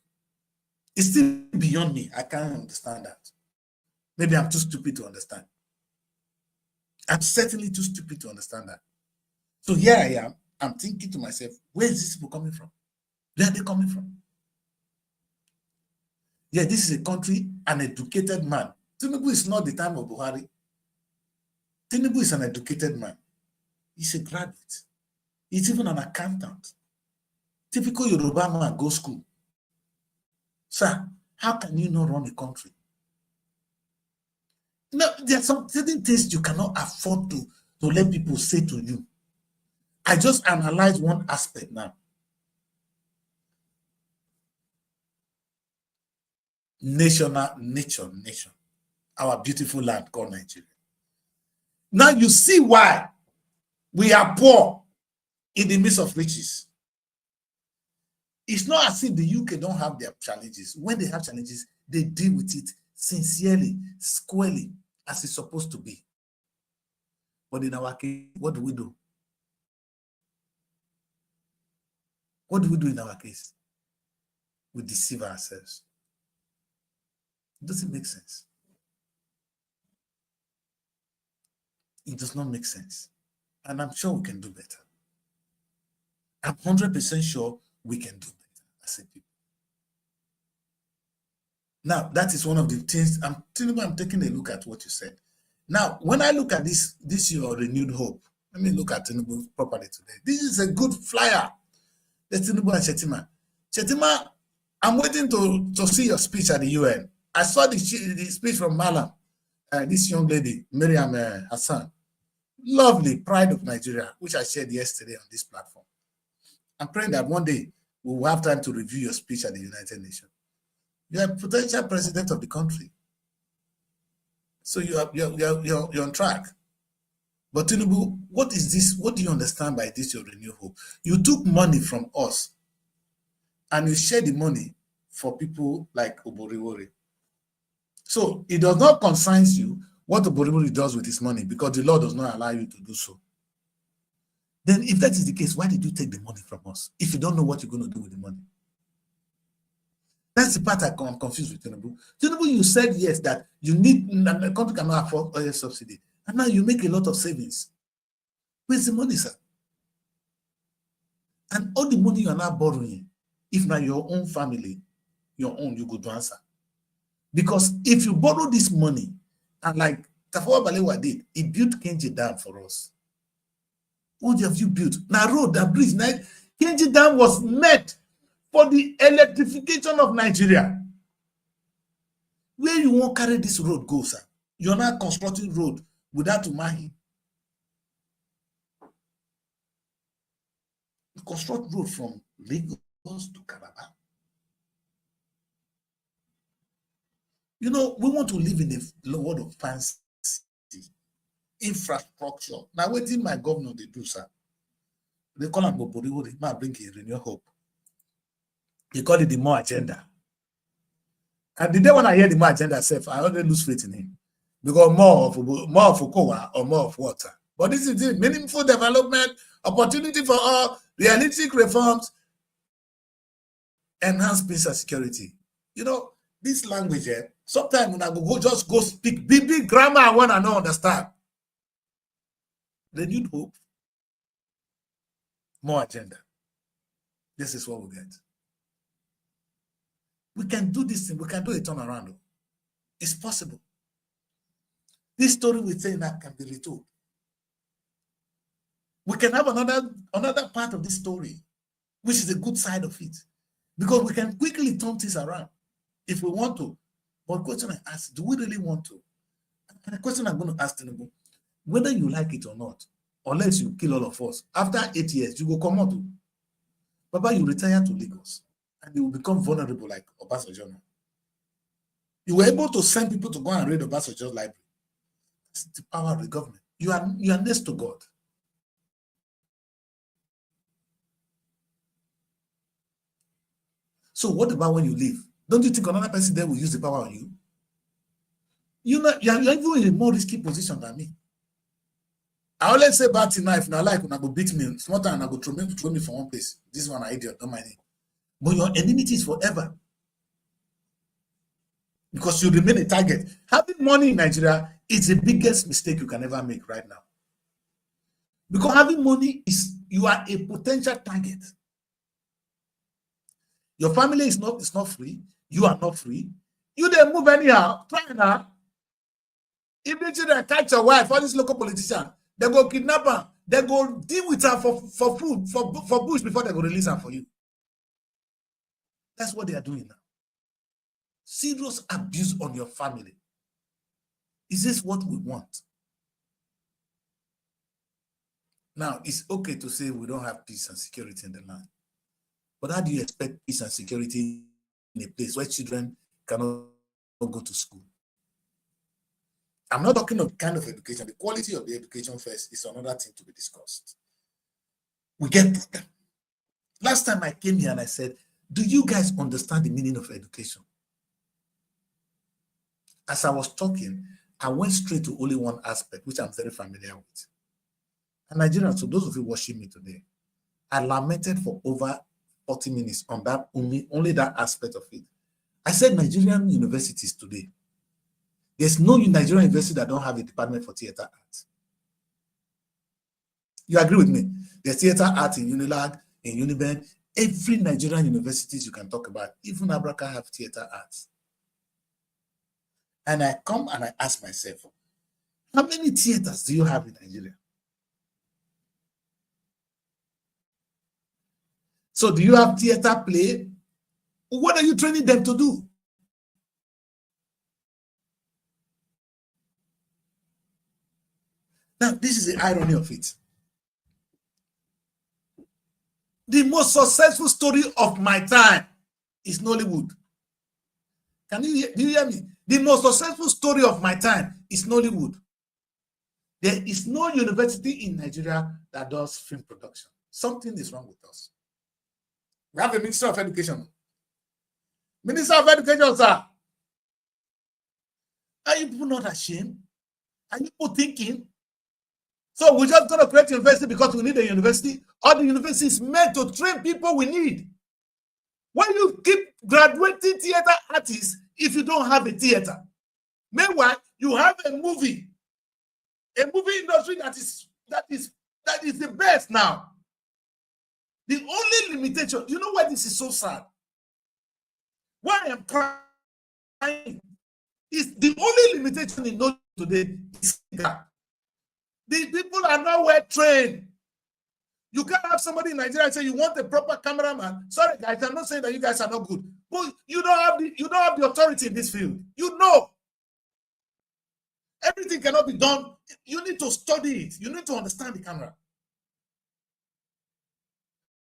It's still beyond me. I can't understand that. Maybe I'm too stupid to understand. I'm certainly too stupid to understand that. So here I am. I'm thinking to myself, where is this people coming from? Where are they coming from? Yeah, this is a country, an educated man. Tinubu is not the time of Buhari. Tinubu is an educated man. He's a graduate. He's even an accountant. Typical Yoruba man go school. Sir, how can you not run a country? No, there are some certain things you cannot afford to let people say to you. I just analyze one aspect now. Nation. Our beautiful land called Nigeria. Now you see why we are poor in the midst of riches. It's not as if the UK don't have their challenges. When they have challenges, they deal with it sincerely, squarely, as it's supposed to be. But in our case, what do we do? What do we do in our case? We deceive ourselves. It doesn't make sense. It does not make sense. And I'm sure we can do better. I'm 100% sure we can do better as a people. Now, that is one of the things I'm taking a look at what you said. Now, when I look at this your renewed hope, let me look at Tinubu properly today. This is a good flyer. That's Tinubu and Shetima. Shetima, I'm waiting to see your speech at the UN. I saw the speech from Malam, this young lady, Miriam Hassan. Lovely, pride of Nigeria, which I shared yesterday on this platform. I'm praying that one day we will have time to review your speech at the United Nations. You are a potential president of the country. So you're on track. But Tinubu, what is this? What do you understand by this, your renewed hope? You took money from us and you share the money for people like Oboriwori. So it does not concern you what Oboriwori does with his money, because the law does not allow you to do so. Then if that is the case, why did you take the money from us if you don't know what you're going to do with the money? That's the part I'm confused with Tinubu. Tinubu, you said yes, that you need, the country cannot afford oil subsidy. And now you make a lot of savings. Where's the money, sir? And all the money you are now borrowing, if not your own family, you go to answer. Because if you borrow this money, and like Tafawa Balewa did, he built Kenji Dam for us. What have you built? Now road, that bridge, Kenji Dam was made for the electrification of Nigeria. Where you won't carry this road go, sir? You're not constructing road without Umahi. You construct road from Lagos to Calabar. You know, we want to live in a world of fancy infrastructure. Now, what did my governor they do, sir? They call him Bobori, they might bring a renewed hope. They call it the more agenda. And the day when I hear the man agenda self, I already lose faith in him. Because more of Okowa or more of water. But this is it. Meaningful development, opportunity for all, realistic reforms, enhance peace and security. You know, this language, sometimes when I go speak big grammar, I want to know, understand. They need hope. More agenda. This is what we get. We can do this thing. We can do a turnaround. It's possible. This story we say that can be retold. We can have another part of this story, which is the good side of it, because we can quickly turn things around if we want to. But the question I ask, do we really want to? And the question I'm going to ask Tinubu, whether you like it or not, unless you kill all of us, after 8 years, you will come out. Baba, you retire to Lagos, and you will become vulnerable like Obasanjo. You were able to send people to go and read Obasanjo's library. That's the power of the government. You are next to God. So what about when you leave? Don't you think another person there will use the power on you? You're even in a more risky position than me. I always say bad thing now, if not like when I go beat me, small time I go throw me from one place. This one I idiot, don't mind it. But your enmity is forever. Because you remain a target. Having money in Nigeria is the biggest mistake you can ever make right now. Because having money is, you are a potential target. Your family is not free. You are not free. You then move anyhow. Try now. If they children catch your wife, all these local politicians, they go kidnap her. They go deal with her for food, for bush before they go release her for you. That's what they are doing now. Serious abuse on your family. Is this what we want? Now, it's okay to say we don't have peace and security in the land. But how do you expect peace and security in a place where children cannot go to school? I'm not talking of the kind of education. The quality of the education first is another thing to be discussed. We get that. Last time I came here and I said, do you guys understand the meaning of education? As I was talking, I went straight to only one aspect, which I'm very familiar with. And Nigerians, so those of you watching me today, I lamented for over 40 minutes on that only that aspect of it. I said Nigerian universities today, there's no Nigerian university that don't have a department for theater arts. You agree with me? There's theater art in Unilag, in Uniben, every Nigerian universities you can talk about, even Abraka have theater arts. And I come and I ask myself, how many theaters do you have in Nigeria? So do you have theater play? What are you training them to do? Now, this is the irony of it. The most successful story of my time is Nollywood. Do you hear me? The most successful story of my time is Nollywood. There is no university in Nigeria that does film production. Something is wrong with us. We have a Minister of Education. Minister of Education, sir. Are you people not ashamed? Are you people thinking? So we're just going to create a university because we need a university? Or the university is meant to train people we need? Why do you keep graduating theater artists if you don't have a theater? Meanwhile, you have a movie industry that is the best now. The only limitation, you know why this is so sad? Why I am crying is the only limitation in Nollywood today is that the people are not well trained. You can't have somebody in Nigeria say you want a proper cameraman. Sorry, guys, I'm not saying that you guys are not good, but you don't have the authority in this field. You know, everything cannot be done. You need to study it. You need to understand the camera.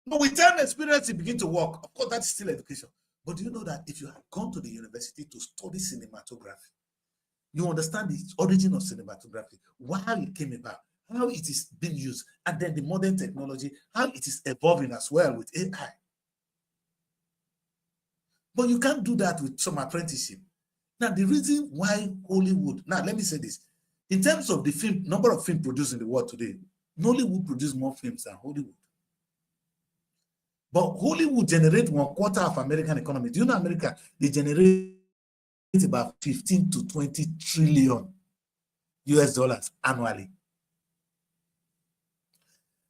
But with time experience, you begin to work. Of course, that's still education. But do you know that if you have gone to the university to study cinematography, you understand the origin of cinematography, how it came about, how it is being used, and then the modern technology, how it is evolving as well with AI. But you can't do that with some apprenticeship. Now, the reason why Hollywood, now let me say this, in terms of the film, number of films produced in the world today, Nollywood produce more films than Hollywood. But Hollywood generates 1/4 of American economy. Do you know America? They generate about 15 to 20 trillion US dollars annually.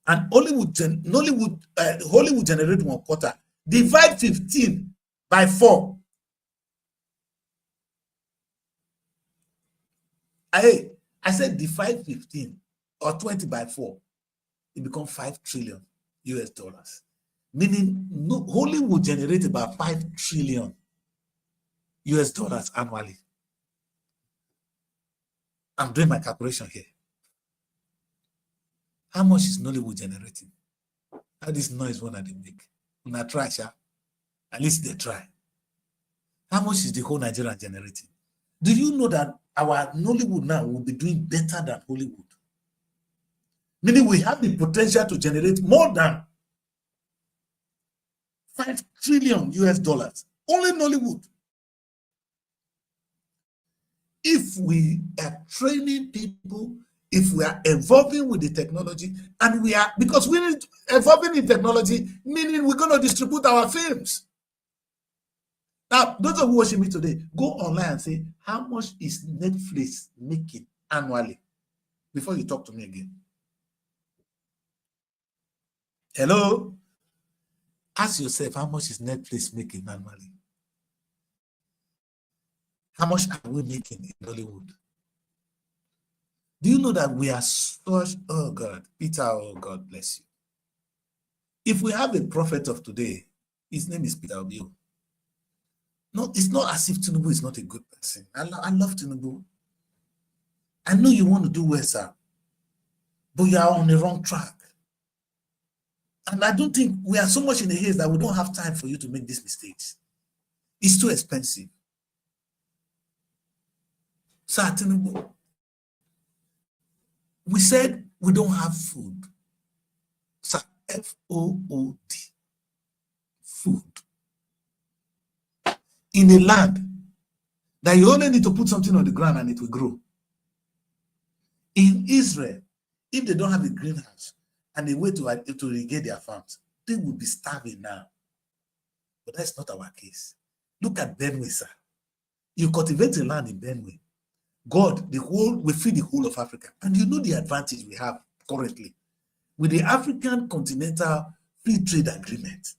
And Hollywood generate 1/4. Divide 15 by 4. I said divide 15 or 20 by 4. It becomes 5 trillion US dollars. Meaning Hollywood generate about 5 trillion US dollars annually. I'm doing my calculation here. How much is Nollywood generating? How this noise one that they make? Una try, at least they try. How much is the whole Nigeria generating? Do you know that our Nollywood now will be doing better than Hollywood? Meaning we have the potential to generate more than 5 trillion US dollars. Only Nollywood. If we are training people, if we are evolving with the technology, and we are, because we need evolving in technology, meaning we're going to distribute our films. Now, those of you watching me today, go online and say, how much is Netflix making annually? Before you talk to me again. Hello? Ask yourself, how much is Netflix making annually? How much are we making in Hollywood? Do you know that we are such, oh God, Peter, oh God bless you. If we have a prophet of today, his name is Peter Obio. No, it's not as if Tinubu is not a good person. I love Tinubu. I know you want to do well, sir, but you are on the wrong track. And I don't think we are so much in the haze that we don't have time for you to make these mistakes. It's too expensive. Sir Tinubu, we said we don't have food. Sir, F-O-O-D. Food. In a land that you only need to put something on the ground and it will grow. In Israel, if they don't have a greenhouse and a way to irrigate their farms, they will be starving now. But that's not our case. Look at Benue, sir. You cultivate the land in Benue. God, we feed the whole of Africa. And you know the advantage we have currently with the African Continental Free Trade Agreement.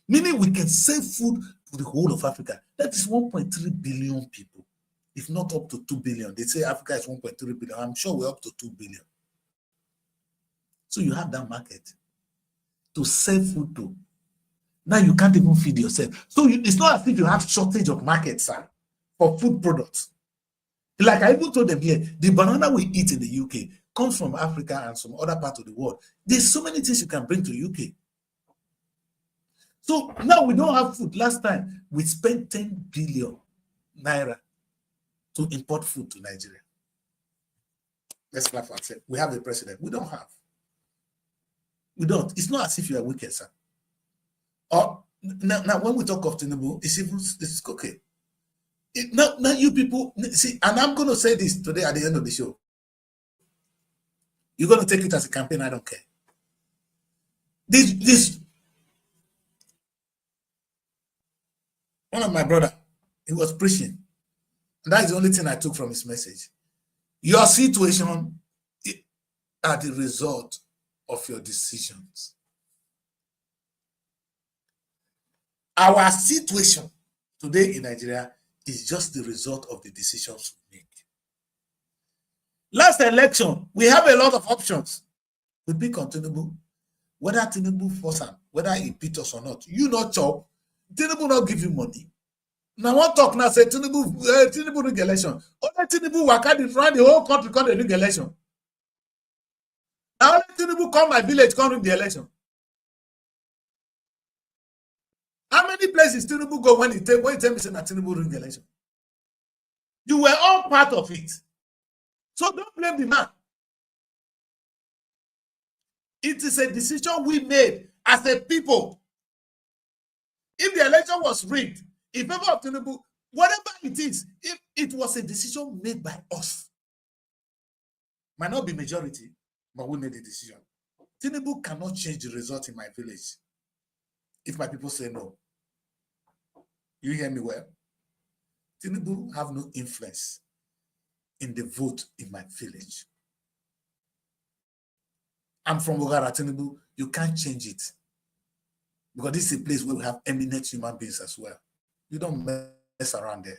Meaning we can sell food to the whole of Africa. That is 1.3 billion people, if not up to 2 billion. They say Africa is 1.3 billion. I'm sure we're up to 2 billion. So you have that market to sell food to. Now you can't even feed yourself. So it's not as if you have shortage of markets, sir, for food products. Like I even told them here, the banana we eat in the UK comes from Africa and some other part of the world. There's so many things you can bring to the UK. So now we don't have food. Last time we spent 10 billion naira to import food to Nigeria. Let's laugh at it. We have a president. We don't have. We don't. It's not as if you are wicked, sir. Or now when we talk of Tinubu, it's okay. Now you people see, and I'm going to say this today at the end of the show. You're going to take it as a campaign. I don't care. This one of my brother, he was preaching, and that is the only thing I took from his message. Your situation are the result of your decisions. Our situation today in Nigeria is just the result of the decisions we make. Last election, we have a lot of options. We pick on Tinubu, whether Tinubu force him, whether he beat us or not. You not chop, Tinubu not give you money. Now one talk now say Tinubu rig election. Only Tinubu work out around the whole country come the rig election. Now only Tinubu come my village come rig the election. How many places Tinubu go when he tell me say that Tinubu rig the election? You were all part of it. So don't blame the man. It is a decision we made as a people. If the election was rigged in favor of Tinubu, Whatever it is, if it was a decision made by us, might not be majority, but we made a decision. Tinubu cannot change the result in my village if my people say no. You hear me well? Tinubu have no influence in the vote in my village. I'm from Ogara, Tinubu. You can't change it. Because this is a place where we have eminent human beings as well. You don't mess around there.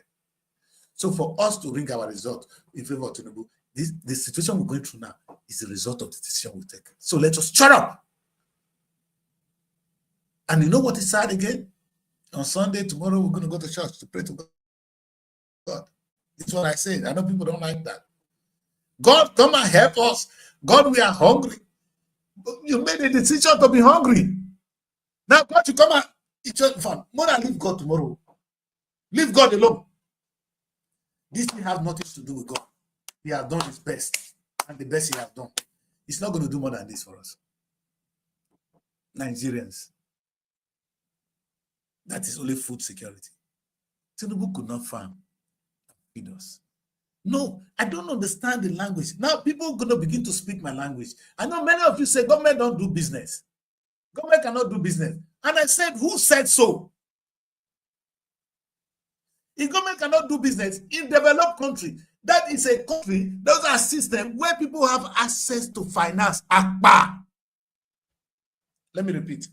So for us to ring our result in favor of Tinubu, the situation we're going through now is the result of the decision we take. So let us shut up. And you know what is sad again? On Sunday, tomorrow, we're going to go to church to pray to God. This is what I say. I know people don't like that. God, come and help us. God, we are hungry. You made a decision to be hungry. Now, God, you come and eat your fun. More than leave God tomorrow. Leave God alone. This thing has nothing to do with God. He has done his best. And the best he has done. He's not going to do more than this for us. Nigerians. That is only food security. Tinubu could not farm and feed us. No, I don't understand the language. Now people are going to begin to speak my language. I know many of you say government don't do business. Government cannot do business. And I said, who said so? If government cannot do business in developed country, that is a country, those are systems where people have access to finance. Akbar. Let me repeat.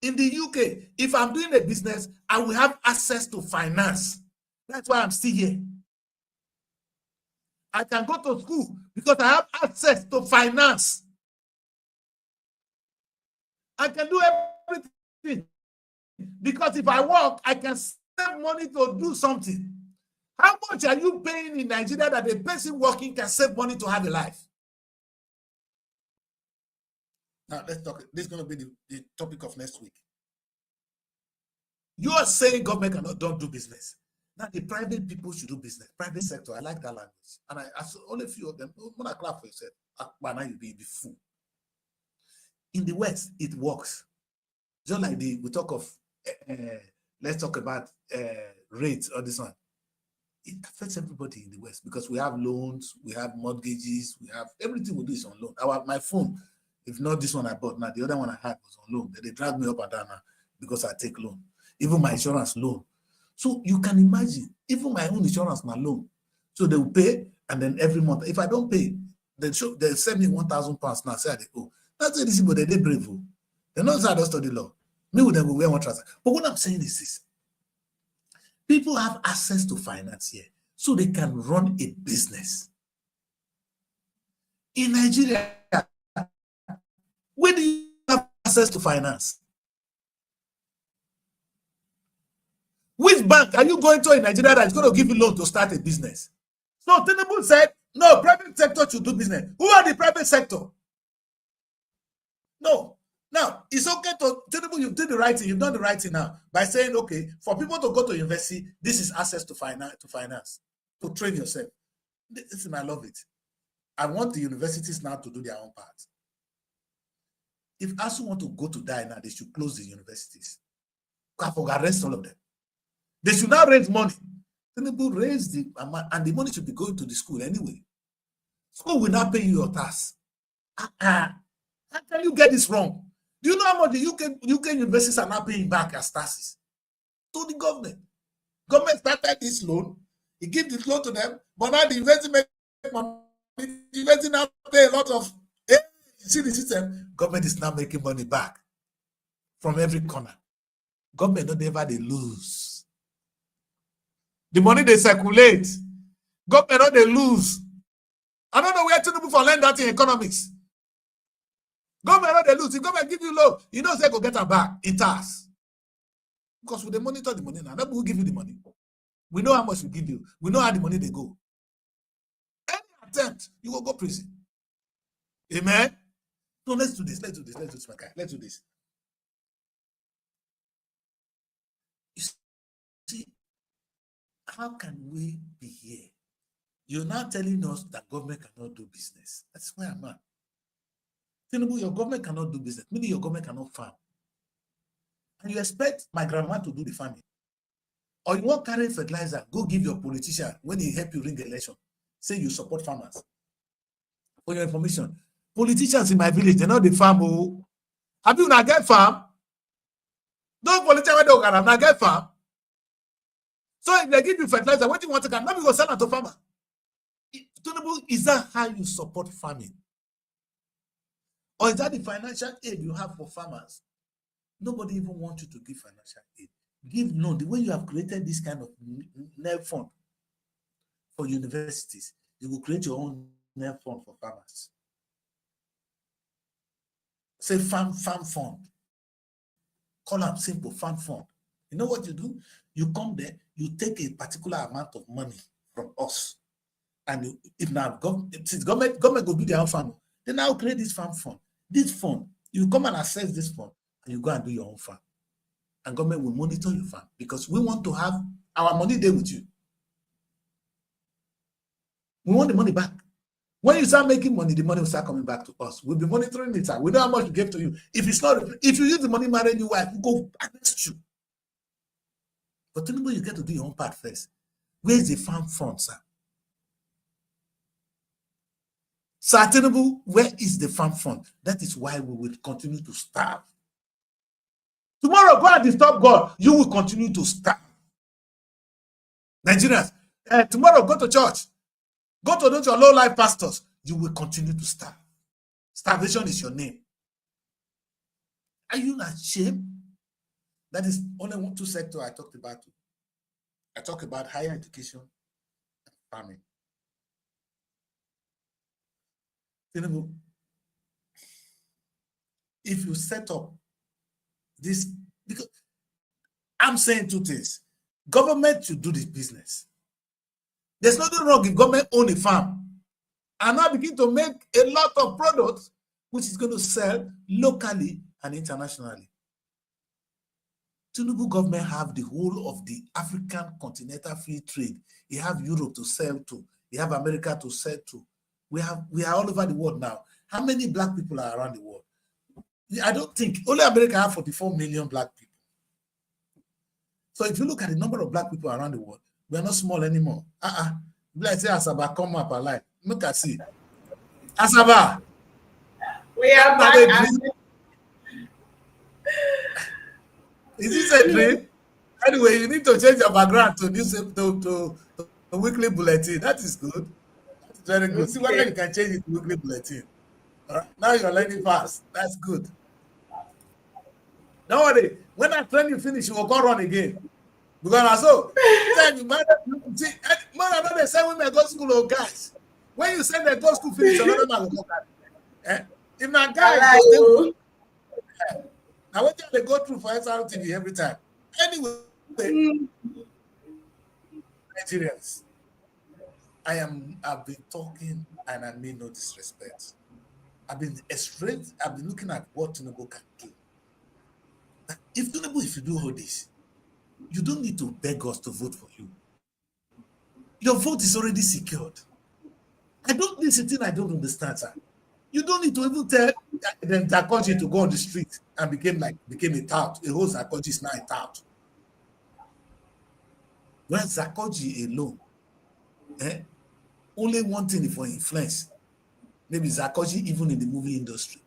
In the UK, if I'm doing a business, I will have access to finance. That's why I'm still here. I can go to school because I have access to finance. I can do everything because if I work, I can save money to do something. How much are you paying in Nigeria that a person working can save money to have a life? Now, let's talk. This is going to be the topic of next week. You are saying government don't do business. Now, the private people should do business. Private sector, I like that language. And I saw only a few of them. When I clap for yourself, now you'll be fool. In the West, it works. Just like we talk of, let's talk about rates or this one. It affects everybody in the West because we have loans, we have mortgages, we have everything we do is on loan. My phone, if not this one I bought now, the other one I had was on loan. They drag me up and down now because I take loan. Even my insurance loan. So you can imagine, even my own insurance na loan. So they will pay, and then every month, if I don't pay, they send me £1,000 now. Say they owe. That's it, but they're brave. They're not say I don't study law. Me with them will wear one trouser. But what I'm saying is this: people have access to finance here, so they can run a business. In Nigeria, where do you have access to finance? Which bank are you going to in Nigeria that is going to give you loan to start a business? So Tinubu said, no, private sector should do business. Who are the private sector? No. Now, it's okay to, Tinubu, you did the right thing. You've done the right thing now by saying, okay, for people to go to university, this is access to finance, to train yourself. Listen, I love it. I want the universities now to do their own part. If ASU want to go to die now, they should close the universities. Arrest all of them. They should now raise money. Tinubu raise the amount, and the money should be going to the school anyway. School will not pay you your tax. How can you get this wrong? Do you know how much the UK universities are not paying back as taxes to the government? Government started this loan, he gives this loan to them, but now the university make money. The university now pay a lot of. You see the system? Government is now making money back from every corner. Government don't ever they lose. The money they circulate, government not they lose. I don't know where to do for lend that in economics. Government not they lose. If government give you loan, you know they go get them back. It has. Because we they monitor the money now. Nobody will give you the money. We know how much we give you. We know how the money they go. Any attempt, you will go prison. Amen. So let's do this. Let's do this, my guy. Let's do this. You see, how can we be here? You're now telling us that government cannot do business. That's where I'm at. Tinubu, your government cannot do business, meaning your government cannot farm. And you expect my grandma to do the farming. Or you want carry fertilizer, go give your politician when he help you ring the election. Say you support farmers. For your information, politicians in my village, they're not the farm. Oh. Have you not get farm? No politician don't not get farm. So if they give you fertilizer, what do you want to get? Now you go sell it to farmer. Is that how you support farming? Or is that the financial aid you have for farmers? Nobody even wants you to give financial aid. Give no. The way you have created this kind of NEP fund for universities, you will create your own NEP fund for farmers. Say farm fund. Call them simple farm fund. You know what you do? You come there, you take a particular amount of money from us. And you, if now government go do their own farm, then now create this farm fund. This fund, you come and access this fund and you go and do your own farm. And government will monitor your farm because we want to have our money there with you. We want the money back. When you start making money, the money will start coming back to us. We'll be monitoring it. We know how much we gave to you. If it's not, if you use the money marry your wife, we go against you. But tell me, you get to do your own part first. Where is the farm fund, sir? Sustainable, where is the farm fund? That is why we will continue to starve. Tomorrow, go and disturb God, you will continue to starve. Nigerians, tomorrow go to church. Go to those your low-life pastors. You will continue to starve. Starvation is your name. Are you not ashamed? That is only two sectors I talked about. I talk about higher education and farming. If you set up this, because I'm saying two things. Government should do this business. There's nothing wrong if government own a farm and now begin to make a lot of products which is going to sell locally and internationally. Tinubu government have the whole of the African continental free trade. You have Europe to sell to. You have America to sell to. We are all over the world now. How many black people are around the world? I don't think only America have 44 million black people. So if you look at the number of black people around the world, we are not small anymore. Let's say Asaba come up alive. Look at see. Asaba. We are back. Is this a dream? Anyway, you need to change your background to this to weekly bulletin. That is good. That's very good. Okay. See whether you can change it to weekly bulletin. All right. Now you're learning fast. That's good. Don't worry. When that training finish, you will go run again. Because also, they say women go school or guys. When you say they go school finish, another man will go back. If not guys, now what they go through for SRTV every time. Anyway, Nigerians, I've been talking and I mean no disrespect. I've been looking at what Tinubu can do. If you do all this, you don't need to beg us to vote for you. Your vote is already secured. I don't understand, sir. You don't need to even tell them Sarkozy to go on the street and became a tout. A whole Sarkozy is now a tout. When Sarkozy alone, only one thing for influence, maybe Sarkozy even in the movie industry.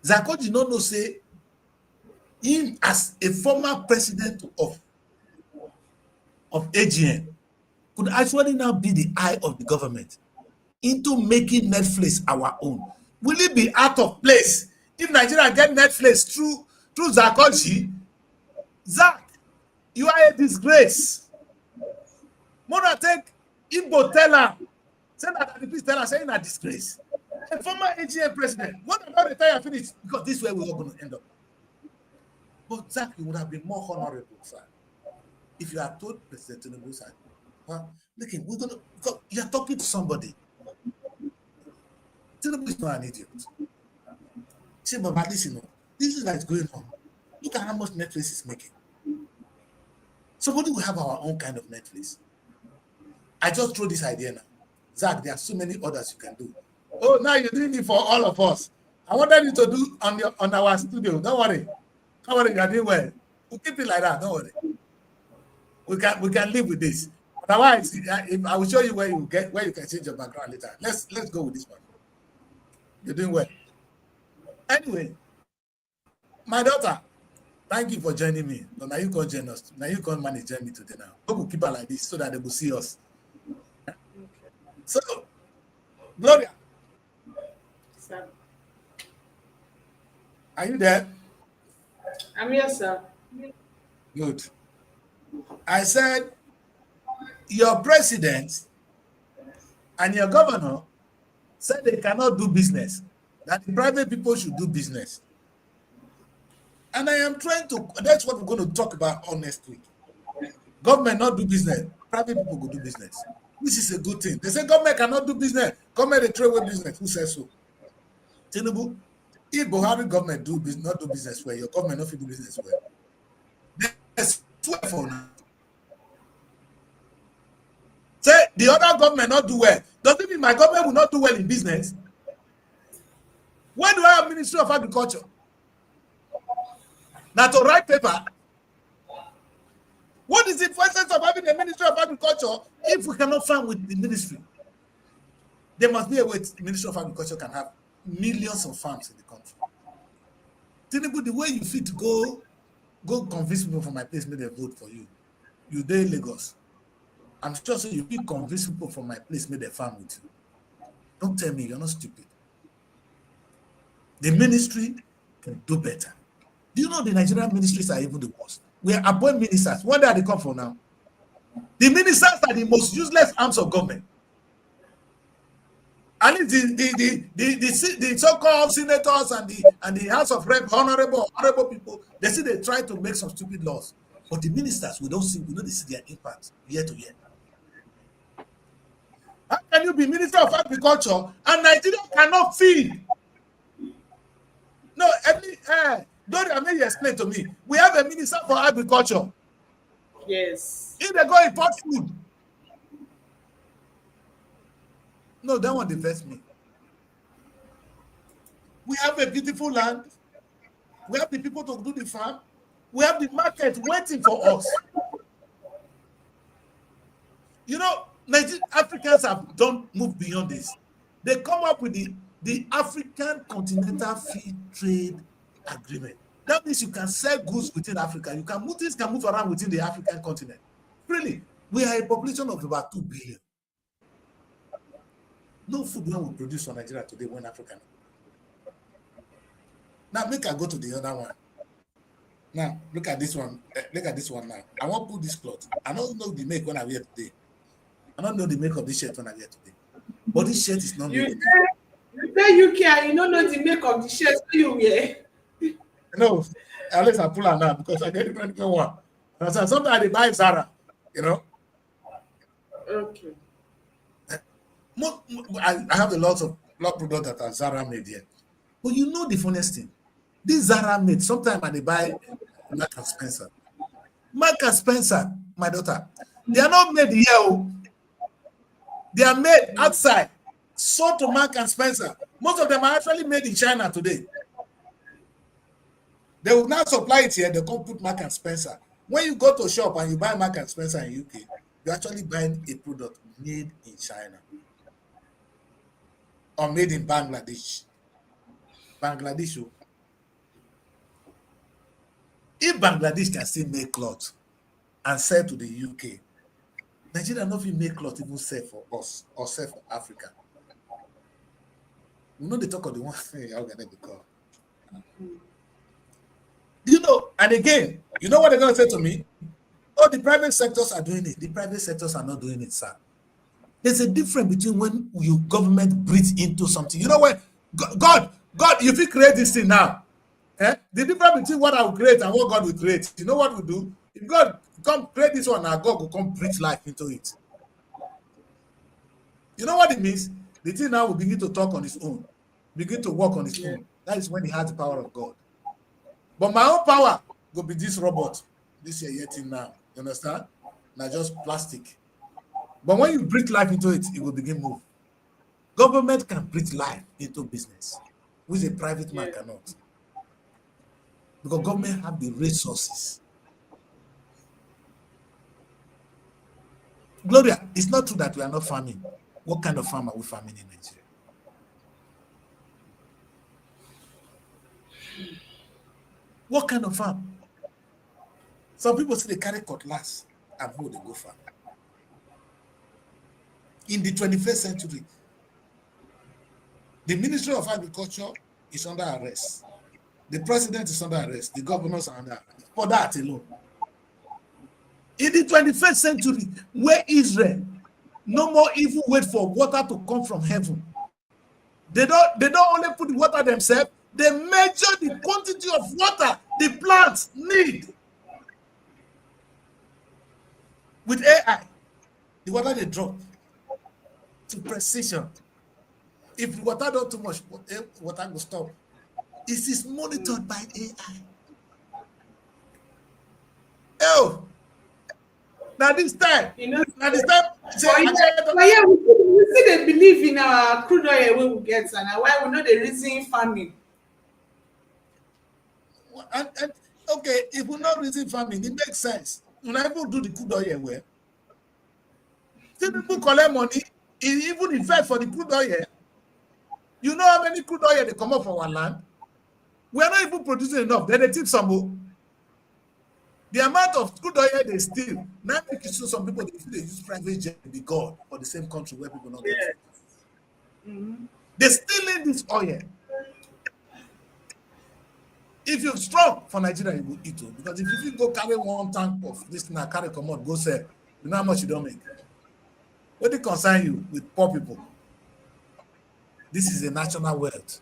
Sarkozy not know say him as a former president of AGN could actually now be the eye of the government into making Netflix our own. Will it be out of place if Nigeria get Netflix through Sarkozy? Zach, you are a disgrace. More than take Igbo teller, say that the priest teller saying a disgrace. A former AGN president, what about the time I finish? Because this way we're all going to end up. But Zach, you would have been more honorable, sir, if you had told President Tinubu, sir, well, look, you're talking to somebody. Tinubu is not an idiot. Say, but listen, this is what's going on. Look at how much Netflix is making. Somebody will have our own kind of Netflix. I just throw this idea now. Zach, there are so many others you can do. Oh, now you're doing it for all of us. I wanted you to do on our studio. Don't worry. You are doing well. We'll keep it like that. Don't worry. We can live with this. Otherwise, if I will show you where you can change your background later. Let's go with this one. You're doing well. Anyway, my daughter, thank you for joining me. So now you can join us. Now you can manage me today. Now we will keep her like this so that they will see us. So, Gloria, Sir. are you there? I'm here, sir. Good. I said your president and your governor said they cannot do business, that the private people should do business. And I am trying to, that's what we're going to talk about all next week. Government not do business, private people go do business. This is a good thing. They say government cannot do business, government they trade with business. Who says so? Tinubu, if Buhari government not do business well, your government not do business well. There's 12 for now. Say the other government not do well. Does it mean my government will not do well in business? When do I have Ministry of Agriculture? Now to write paper. What is the essence of having a Ministry of Agriculture if we cannot farm with the ministry? There must be a way the Ministry of Agriculture can have millions of farms in the country. Tinubu, the way you fit go convince people from my place, make them vote for you. You there in Lagos. I'm sure so you will convince people from my place, make them farm with you. Don't tell me you're not stupid. The ministry can do better. Do you know the Nigerian ministries are even the worst? We are appoint ministers. What are they come for now? The ministers are the most useless arms of government. And the so-called senators and the House of Rep, honorable people, they say they try to make some stupid laws. But the ministers, we don't see their impact year to year. How can you be Minister of Agriculture and Nigeria cannot feed? No, Dorian, may you explain to me. We have a Minister for Agriculture. Yes. If they go import food. No, that one diverts me. We have a beautiful land. We have the people to do the farm. We have the market waiting for us. You know, Africans don't move beyond this. They come up with the African Continental Free Trade Agreement. That means you can sell goods within Africa. Things can move around within the African continent. Really, we are a population of about 2 billion. No food we produce from Nigeria today when African. Now make I go to the other one. Now look at this one. Look at this one now. I want to put this cloth. I don't know the make when I wear today. I don't know the make of this shirt when I wear today. But this shirt is not made. You say you care, you don't know the make of the shirt you wear. No, at least I pull her now because I get different one. So sometimes they buy Zara, you know. Okay. I have a lot of products that are Zara made here. But you know the funniest thing? This Zara made, sometimes they buy Mark and Spencer. Mark and Spencer, my daughter, they are not made here. They are made outside. Sold to Mark and Spencer. Most of them are actually made in China today. They will now supply it here. They come put Mark and Spencer. When you go to a shop and you buy Mark and Spencer in UK, you're actually buying a product made in China or made in Bangladesh. Bangladesh. If Bangladesh can still make clothes and sell to the UK, Nigeria not even make clothes even sell for us or sell for Africa. You know they talk of the one thing how can they be called? You know, and again, you know what they're going to say to me? Oh, the private sectors are doing it. The private sectors are not doing it, sir. There's a difference between when your government breathes into something. You know what? God, if you create this thing now, the difference between what I will create and what God will create, you know what we'll do? If God come create this one, now God will come breathe life into it. You know what it means? The thing now will begin to talk on its own, begin to walk on its own. That is when he has the power of God. But my own power will be this robot, this here thing now. You understand? Now just plastic. But when you breathe life into it, it will begin move. Government can breathe life into business, which a private man cannot. Because government have the resources Gloria, it's not true that we are not farming. What kind of farm are we farming in Nigeria? What kind of farm? Some people say they carry cutlass and go, they go farm. In the 21st century, the Ministry of Agriculture is under arrest. The president is under arrest. The governors are under arrest. For that alone. In the 21st century, where Israel no more even wait for water to come from heaven. They don't only put the water themselves, they measure the quantity of water the plants need. With AI, the water they drop to precision. If the water don't too much, water will stop. It is monitored by AI. Oh, now this time, you know, now this time, we see they believe in our crude oil we will get, and why we know the reason farming. And okay, if we're not reason farming, it makes sense. When I do the crude oil well, see people collect money, even invest for the crude oil. You know how many crude oil they come up from our land? We are not even producing enough. Then they tip some more. The amount of crude oil they steal, now make it so some people they use private jet to be God for the same country where people not get it. They're stealing this oil. If you're strong for Nigeria, you will eat it. Because if you go carry one tank of this now carry come out, go sell, you know how much you don't make. What they concern you with poor people? This is a national wealth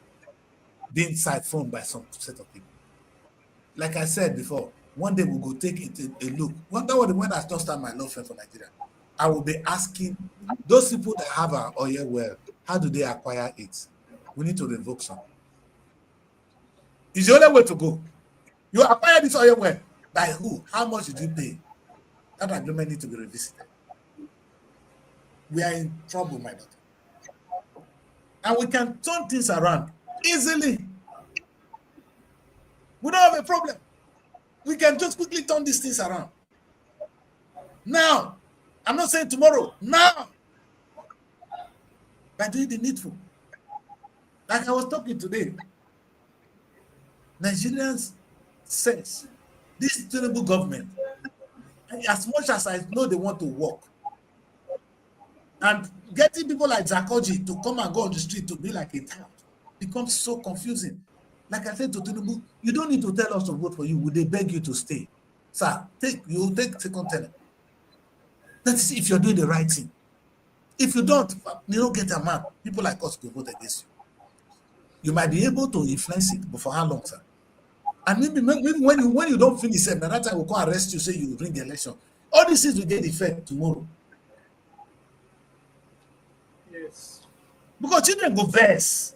being siphoned by some set of people. Like I said before, one day we'll go take it a look. When I don't start my love for Nigeria, I will be asking those people that have our oil well, how do they acquire it? We need to revoke some. It's the only way to go. You acquire this oil well. By who? How much did you pay? That agreement needs to be revisited. We are in trouble, my daughter. And we can turn things around easily. We don't have a problem. We can just quickly turn these things around. Now, I'm not saying tomorrow, now. By doing the needful. Like I was talking today, Nigerians sense this terrible government, as much as I know they want to work, and getting people like Zakoji to come and go on the street to be like a town becomes so confusing. Like I said to Tinubu, you don't need to tell us to vote for you. Would they beg you to stay? Sir, you take second tenant. That is if you're doing the right thing. If you don't get a man, people like us will vote against you. You might be able to influence it, but for how long, sir? And maybe when you don't finish it, that time will come arrest you, say you will bring the election. All these things will get effect tomorrow. Yes. Because children go verse.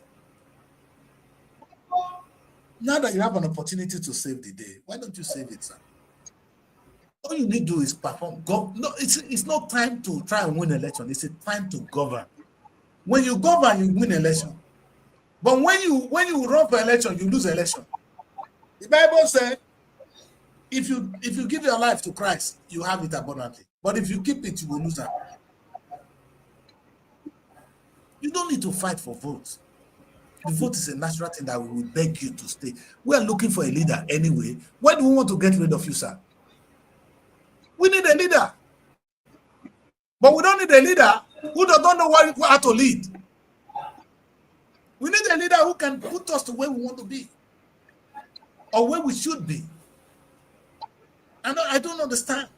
Now that you have an opportunity to save the day, why don't you save it, sir? All you need to do is perform. No, it's not time to try and win election. It's a time to govern. When you govern, you win election. But when you run for election, you lose election. The Bible said, if you give your life to Christ, you have it abundantly. But if you keep it, you will lose it. You don't need to fight for votes. The vote is a natural thing that we will beg you to stay. We are looking for a leader anyway. Why do we want to get rid of you, sir? We need a leader. But we don't need a leader who don't know how to lead. We need a leader who can put us to where we want to be. Or where we should be. And I don't understand.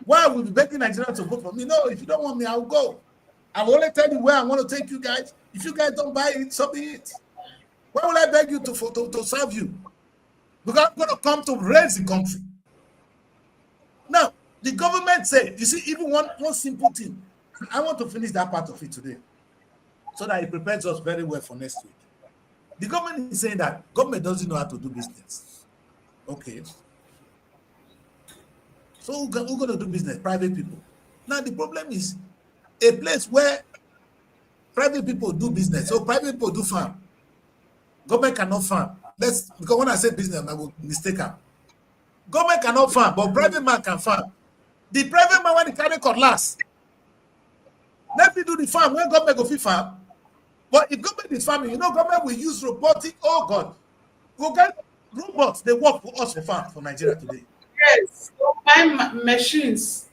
Why would we be begging Nigerians to vote for me? No, if you don't want me, I will go. I will only tell you where I want to take you guys. If you guys don't buy it, so be it. Why will I beg you to serve you? Because I'm going to come to raise the country. Now, the government said, you see, even one simple thing. I want to finish that part of it today so that it prepares us very well for next week. The government is saying that government doesn't know how to do business. Okay. So who's going to do business? Private people. Now, the problem is a place where private people do business. So private people do farm. Government cannot farm. Because when I say business, I will mistake them. Government cannot farm, but private man can farm. The private man, when he carry cutlass, Let me do the farm when government go fit farm. But if government is farming, you know, government will use robotic. Oh God, go get robots. They work for us for farm for Nigeria today. Yes. Buy machines.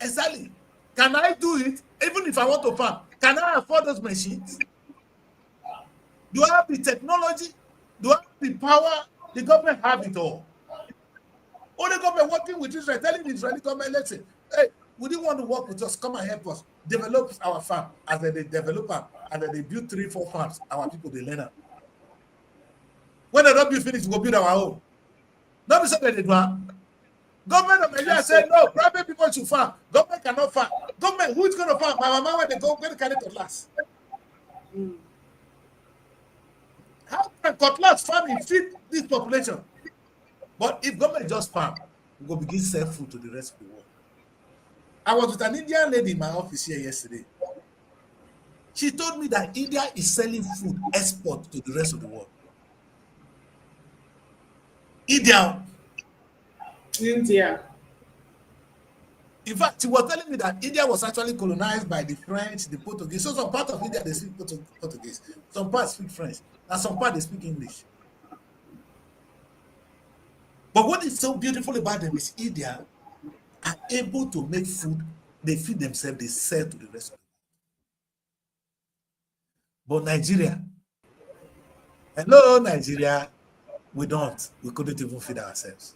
Exactly. Can I do it? Even if I want to farm, can I afford those machines? Do I have the technology? Do I have the power? The government have it all. Only government working with Israel, telling the Israeli government, let's say, hey, would you want to work with us? Come and help us develop our farm. As they develop them, and then they build 3-4 farms, our people they learn them. When they don't build finish, we go build our own. Not be something they do. Government of Nigeria said no, private people should farm. Government cannot farm. Government, who is going to farm? My mama, when they go, when they carry cutlass. How can cutlass farming feed this population? But if government just farm, we go begin sell food to the rest of the world. I was with an Indian lady in my office here yesterday. She told me that India is selling food export to the rest of the world. India. In fact, she was telling me that India was actually colonized by the French, the Portuguese. So some part of India they speak Portuguese, some parts speak French, and some part they speak English. But what is so beautiful about them is India are able to make food, they feed themselves, they sell to the rest of the world. But Nigeria, hello Nigeria, we don't. We couldn't even feed ourselves.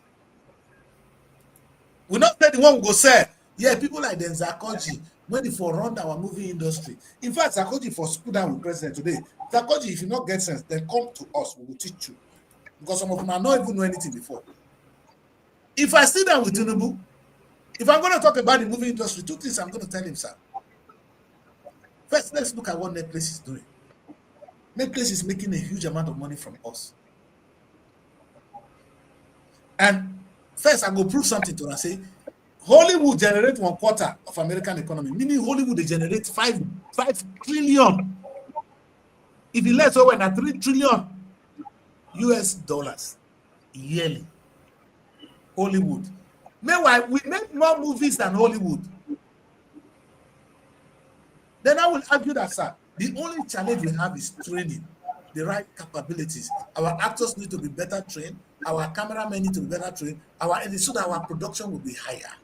We're not the one who go sell. Yeah, people like them, Sarkozy, when they for run our movie industry. In fact, Sarkozy for school down with president today. Sarkozy, if you not get sense, then come to us, we will teach you. Because some of them are not even know anything before. If I sit down with Tinubu, if I'm going to talk about the movie industry, 2 things I'm going to tell him, sir. First, let's look at what Netflix is doing. Netflix is making a huge amount of money from us. And first, I go prove something to her. Say, Hollywood generate 1/4 of American economy, meaning Hollywood they generate 5 trillion. If you let over at 3 trillion US dollars yearly. Hollywood. Meanwhile, we make more movies than Hollywood. Then I will argue that, sir, the only challenge we have is training, the right capabilities. Our actors need to be better trained. Our cameramen need to be better trained. So that our production will be higher.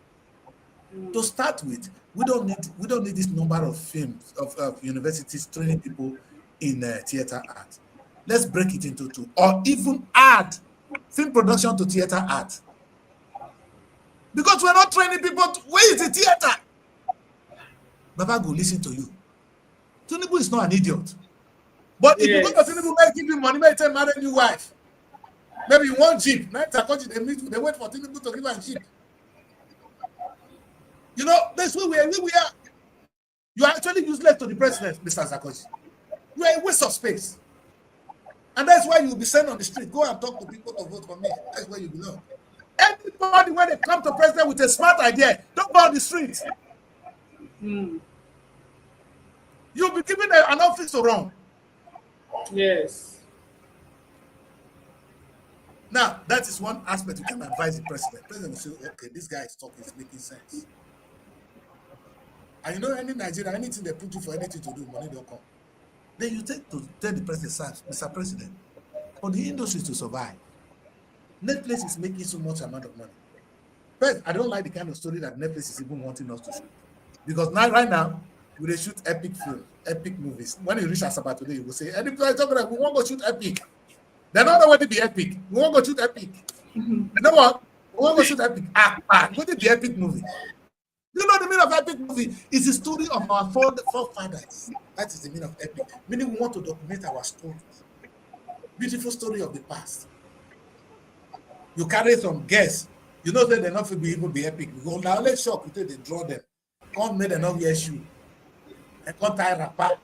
To start with, we don't need this number of films of universities training people in theater art. Let's break it into 2, or even add film production to theater art. Because we're not training people. Where is the theater? Baba go listen to you. Tinubu is not an idiot. But if you go to Tinubu, may give you money, may tell marry a new wife. Maybe you want Jeep. They wait for Tinubu to give a Jeep. You know, that's where we are. You are actually useless to the president, Mr. Sarkozy. You are a waste of space. And that's why you'll be sent on the street. Go and talk to people to vote for me. That's where you belong. Anybody, when they come to president with a smart idea, don't go on the street. You'll be given an office to run. Yes. Now, that is one aspect you can advise the president. The president will say, okay, this guy is talking, it's making sense. And you know, any Nigeria, anything they put you for anything to do, money don't come. Then you take to tell the president, Mr. President, for the industry to survive, Netflix is making so much amount of money. First, I don't like the kind of story that Netflix is even wanting us to shoot. Because now, right now, we shoot epic films, epic movies. When you reach Asaba today, you will say, anybody talking about we want to shoot epic. They don't know what to be epic. We want to shoot epic. You know what? We want to shoot epic. What is the epic movie? You know the meaning of epic movie? It's the story of our forefathers. That is the meaning of epic. Meaning we want to document our stories. Beautiful story of the past. You carry some guests. You know that they're not going to even be epic. You go now, let's shock until they draw them. Come make them not wear shoe. And come tie wrapper.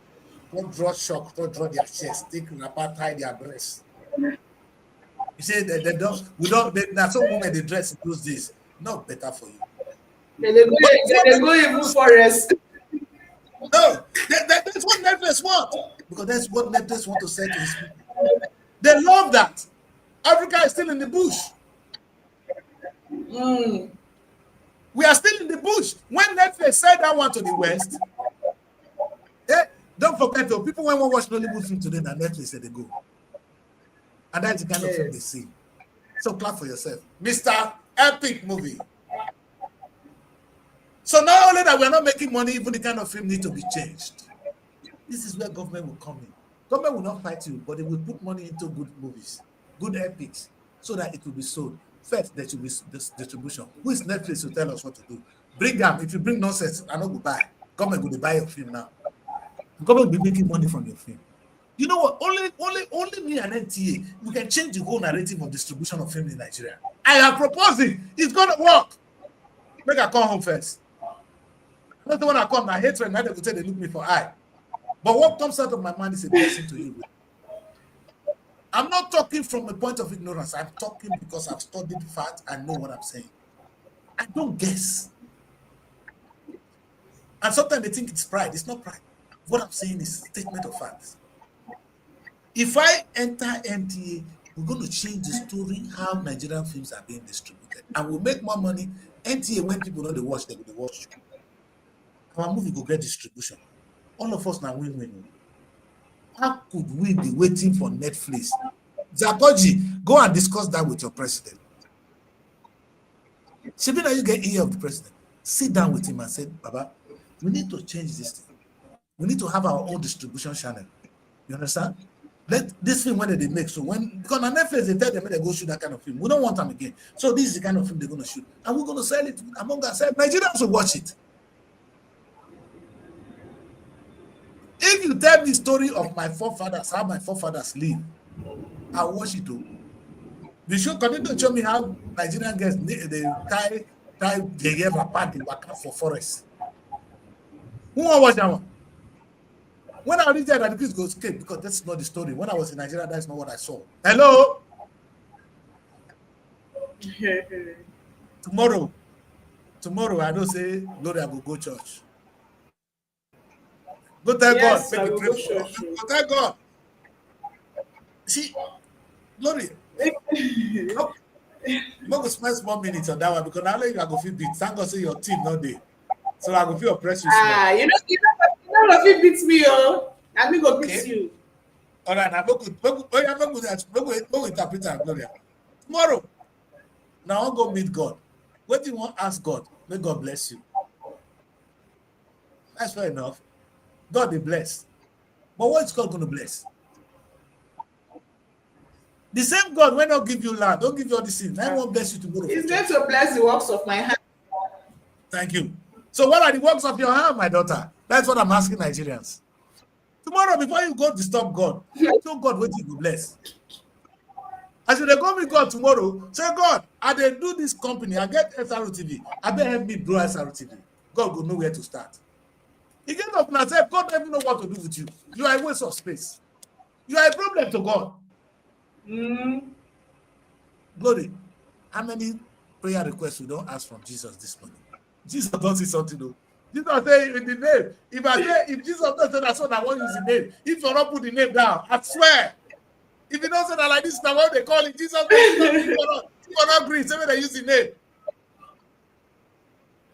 Come draw shock. Come draw their chest. Take wrapper, tie their breast. You say they don't. That's some women they dress in those days. Not better for you. They go even forest. No, that's what Netflix want. Because that's what Netflix want to say to his people. They love that. Africa is still in the bush. We are still in the bush. When Netflix said that one to the West, forget though, people when we watch Nollywood film today, na Netflix they go. And that's the kind of film they see. So clap for yourself. Mr. Epic movie. So not only that we're not making money, even the kind of film need to be changed. This is where government will come in. Government will not fight you, but they will put money into good movies, good epics, so that it will be sold. First, there should be this distribution. Who is Netflix to tell us what to do? Bring them. If you bring nonsense, I don't go buy. Government will buy your film now. Government will be making money from your film. You know what? Only me and NTA, we can change the whole narrative of distribution of film in Nigeria. I am proposing. It's going to work. Make I come home first. Not the one I come, I hate when they will say they look me for eye. But what comes out of my mind is a blessing to you. I'm not talking from a point of ignorance. I'm talking because I've studied fact and know what I'm saying. I don't guess. And sometimes they think it's pride. It's not pride. What I'm saying is statement of facts. If I enter NTA, we're going to change the story how Nigerian films are being distributed. And we'll make more money. NTA, when people know they watch, they will watch. Our movie will get distribution. All of us now win-win. How could we be waiting for Netflix? Zakoji, go and discuss that with your president. Shibina, you get ear of the president. Sit down with him and say, Baba, we need to change this thing. We need to have our own distribution channel. You understand? Let this film when they make. So because on Netflix they tell them they go shoot that kind of film. We don't want them again. So this is the kind of film they're going to shoot. And we're going to sell it among ourselves. Nigerians will watch it. If you tell me the story of my forefathers, how my forefathers live, I'll watch it too. You should continue to show me how Nigerian girls they tie they have a party for forest. Who want to watch that one? When I read that, the kids go skip because that's not the story. When I was in Nigeria, that's not what I saw. Hello? Tomorrow, I don't say, Lord, I will go church. Go tell God. Make it pray. Go tell God. See, Lord, I'm going to spend small minutes on that one because now you are going to feel beat. Thank God say your team not there. So I will feel oppressed. You know if it beats me, I'm going to beat you. All right, I'm going to interpret that, Gloria. Tomorrow, now I'll go meet God. What do you want to ask God? May God bless you. That's fair enough. God will bless. But what is God going to bless? The same God when I'll give you land, don't give you all these things. I won't bless you tomorrow. He's going to bless the works of my hand. Thank you. So what are the works of your hand, my daughter? That's what I'm asking Nigerians. Tomorrow, before you go disturb God, tell God what you will bless. As you go with God tomorrow, say, God, I dey do this company, I get SROTV. I better help me grow SROTV. God will know where to start. You get up and say, God doesn't know what to do with you. You are a waste of space. You are a problem to God. Glory. How many prayer requests we don't ask from Jesus this morning? Jesus don't say something though. Jesus say in the name. If Jesus don't say that's what I want to use the name. If you not put the name down, I swear. If you don't say that like this, now what they call it, Jesus you not agree. Say when they use the name.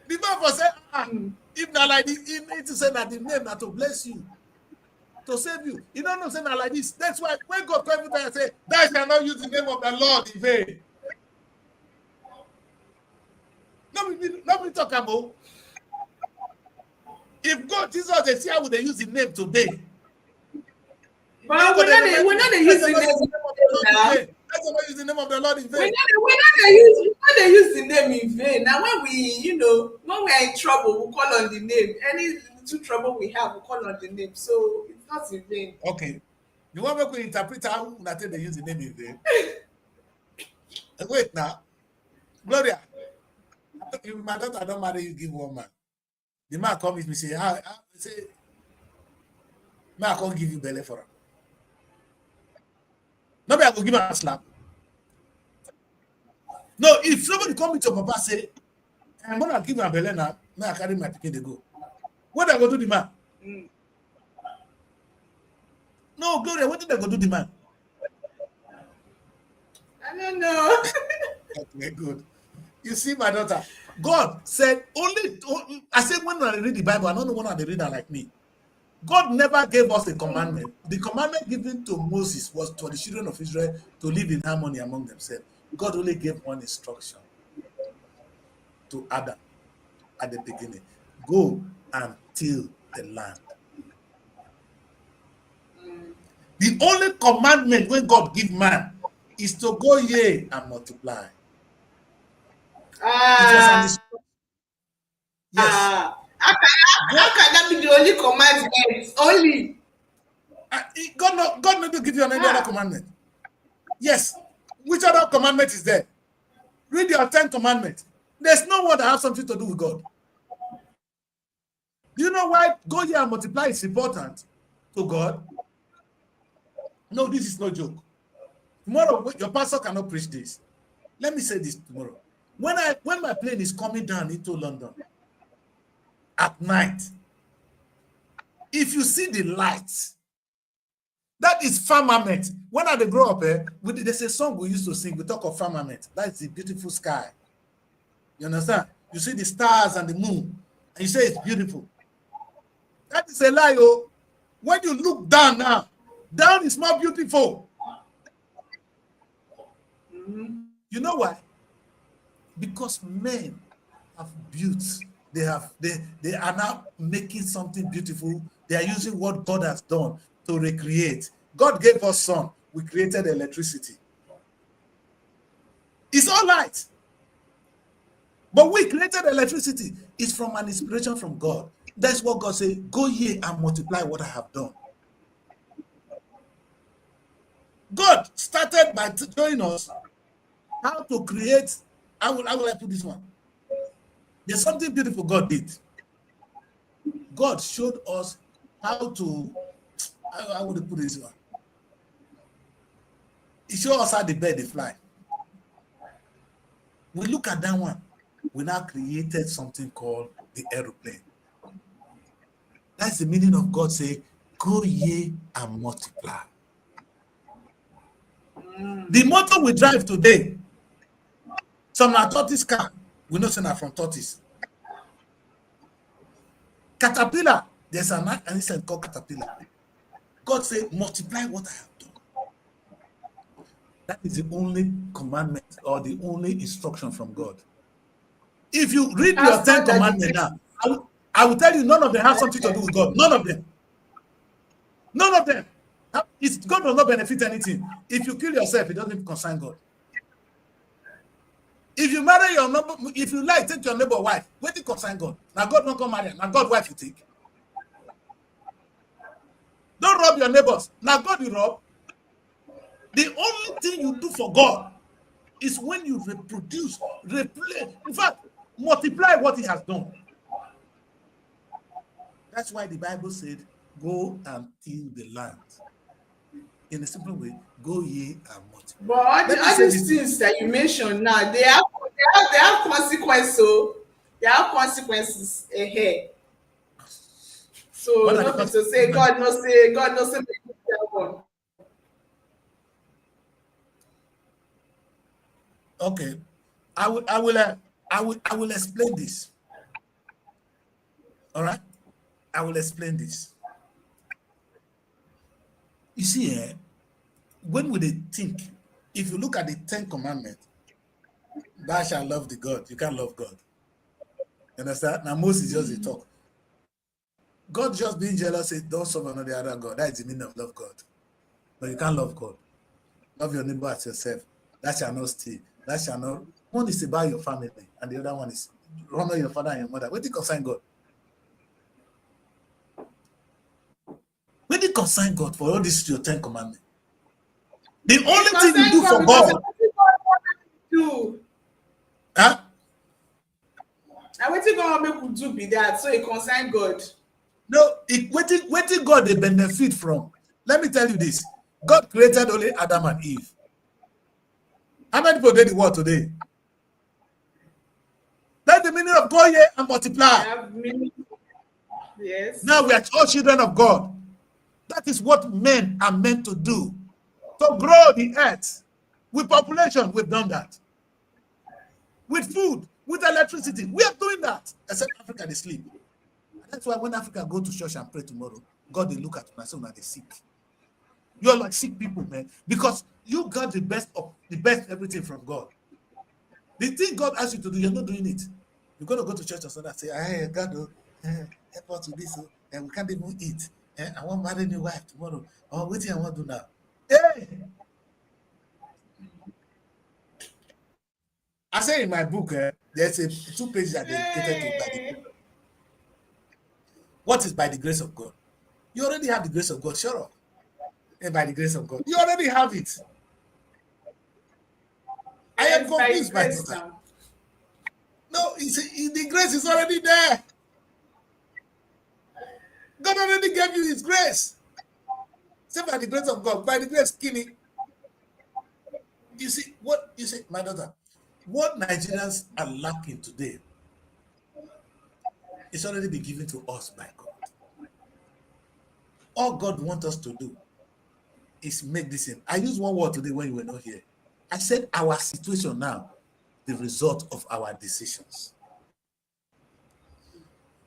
The man for say, if not like this, he need to say that the name that to bless you, to save you. You don't know say that like this. That's why when God comes every time and say, thou shalt not use the name of the Lord in vain. Nobody talk about. If God, Jesus, they see how would they use the name today. But we're not use the name of the Lord. That's why use the name of the Lord in vain. We're not use the name in vain. Now when when we are in trouble, we call on the name. Any little trouble we have, we call on the name. So it's not in vain. Okay. You want me to interpret how they use the name in vain? Wait now. Gloria. If my daughter don't marry you, give one man. The man come with me say, man, I can't give you belly for her. Nobody will give her a slap. No, if somebody come with your papa say, I'm gonna give her belly now, I carry my ticket to go. What I go do the man? No, Gloria, what did I go do the man? I don't know. Okay, good. You see, my daughter, God said I said when I read the Bible, I don't know when they read her like me. God never gave us a commandment. The commandment given to Moses was to the children of Israel to live in harmony among themselves. God only gave one instruction to Adam at the beginning: go and till the land. The only commandment when God give man is to go ye and multiply. It was an instruction. Yes. How can that be the only commandment? Only. God not to give you any other commandment. Yes. Which other commandment is there? Read your 10 commandments. There's no one that has something to do with God. Do you know why go here and multiply is important to God? No, this is no joke. Tomorrow, your pastor cannot preach this. Let me say this tomorrow. When my plane is coming down into London at night, if you see the lights, that is firmament. When I grow up, there's a song we used to sing. We talk of firmament. That's the beautiful sky. You understand? You see the stars and the moon, and you say it's beautiful. That is a lie, oh. When you look down now, down is more beautiful. You know why? Because men have built. They are now making something beautiful. They are using what God has done to recreate. God gave us sun. We created electricity. It's all right. But we created electricity. It's from an inspiration from God. That's what God said. Go ye and multiply what I have done. God started by showing us how to create. How will I put this one? There's something beautiful God did. God showed us how to. How would I put this one? He showed us how the bird they fly. We look at that one. We now created something called the aeroplane. That's the meaning of God saying, go ye and multiply. The motor we drive today, some are tortoise car. We know some are from tortoise. Caterpillar, there's an insect called caterpillar. God said, multiply what I have done. That is the only commandment or the only instruction from God. If you read your 10 commandments now, I will tell you none of them have something to do with God. None of them. None of them. God does not benefit anything. If you kill yourself, it doesn't concern God. If you marry your neighbor, if you like, take your neighbor wife, what it concern God? Now God don't come marry. Now God wife you take. Don't rob your neighbors. Now God you rob. The only thing you do for God is when you reproduce, replay, in fact, multiply what He has done. That's why the Bible said, go and till the land. In a simple way, go ye and multiply. But all these things that you mentioned now, they have consequences. So they have consequences ahead. So nothing to say God no say one. Okay, I will explain this. All right, I will explain this. You see, when we think, if you look at the 10 commandments, thou shalt love the God. You can't love God. You understand? Now Moses just a talk. God just being jealous said, don't serve another other God. That is the meaning of love God. But you can't love God. Love your neighbor as yourself. That shall not steal. That shall not. One is about your family, and the other one is honor your father and your mother. What do you concern God? When do you concern God for all this your 10 commandments? The only thing you do for God. Huh? And what you gonna make you do be that? So it concern God. No, what did God they benefit from? Let me tell you this. God created only Adam and Eve. How many people did the world today? That's the meaning of go here and multiply. Yes. Now we are all children of God. That is what men are meant to do. To grow the earth. With population, we've done that. With food, with electricity, we are doing that. Except Africa, they sleep. That's why when Africa go to church and pray tomorrow, God they look at you and say, they sick. You're like sick people, man, because you got the best everything from God. The thing God asks you to do, you're not doing it. You're going to go to church or something and say, hey, God, help us with this, and we can't even eat. I want to marry a new wife tomorrow. Oh, what do I want to do now? Hey! I say in my book, there's 2 pages that dedicated to by the book. What is by the grace of God? You already have the grace of God, sure. And by the grace of God, you already have it. I am confused by that. No, the grace is already there. God already gave you his grace. Say by the grace of God, by the grace, skinny. You see, my daughter, what Nigerians are lacking today is already been given to us by God. All God wants us to do is make this in. I used one word today when you were not here. I said our situation now, the result of our decisions.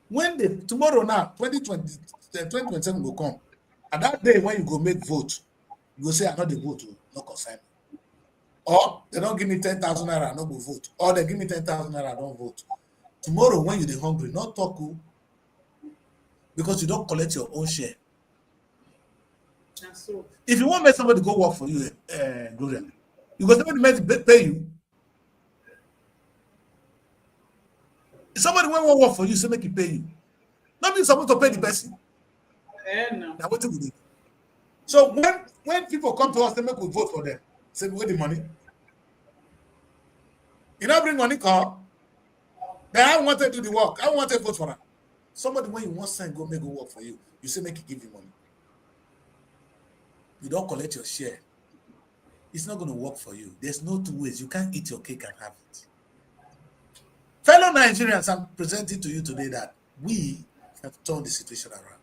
When tomorrow now, 2027 will come, and that day when you go make vote, you go say, I know the vote will not consign me. Or they don't give me 10,000 naira, I no go vote. Or they give me 10,000 naira, I don't vote. Tomorrow when you're hungry, not talk, because you don't collect your own share. So, if you want to make somebody go work for you, Gloria, you go somebody pay you. If somebody won't work for you, say make he pay you. Not being supposed to pay the person. no. Now what do we do? So when people come to us, they make we vote for them. Say where the money? You don't bring money, call. Then I want to do the work. I want to vote for them. Somebody when you want to go make go work for you, you say make he give you money. You don't collect your share. It's not going to work for you. There's no 2 ways. You can't eat your cake and have it. Fellow Nigerians, I'm presenting to you today that we have turned the situation around.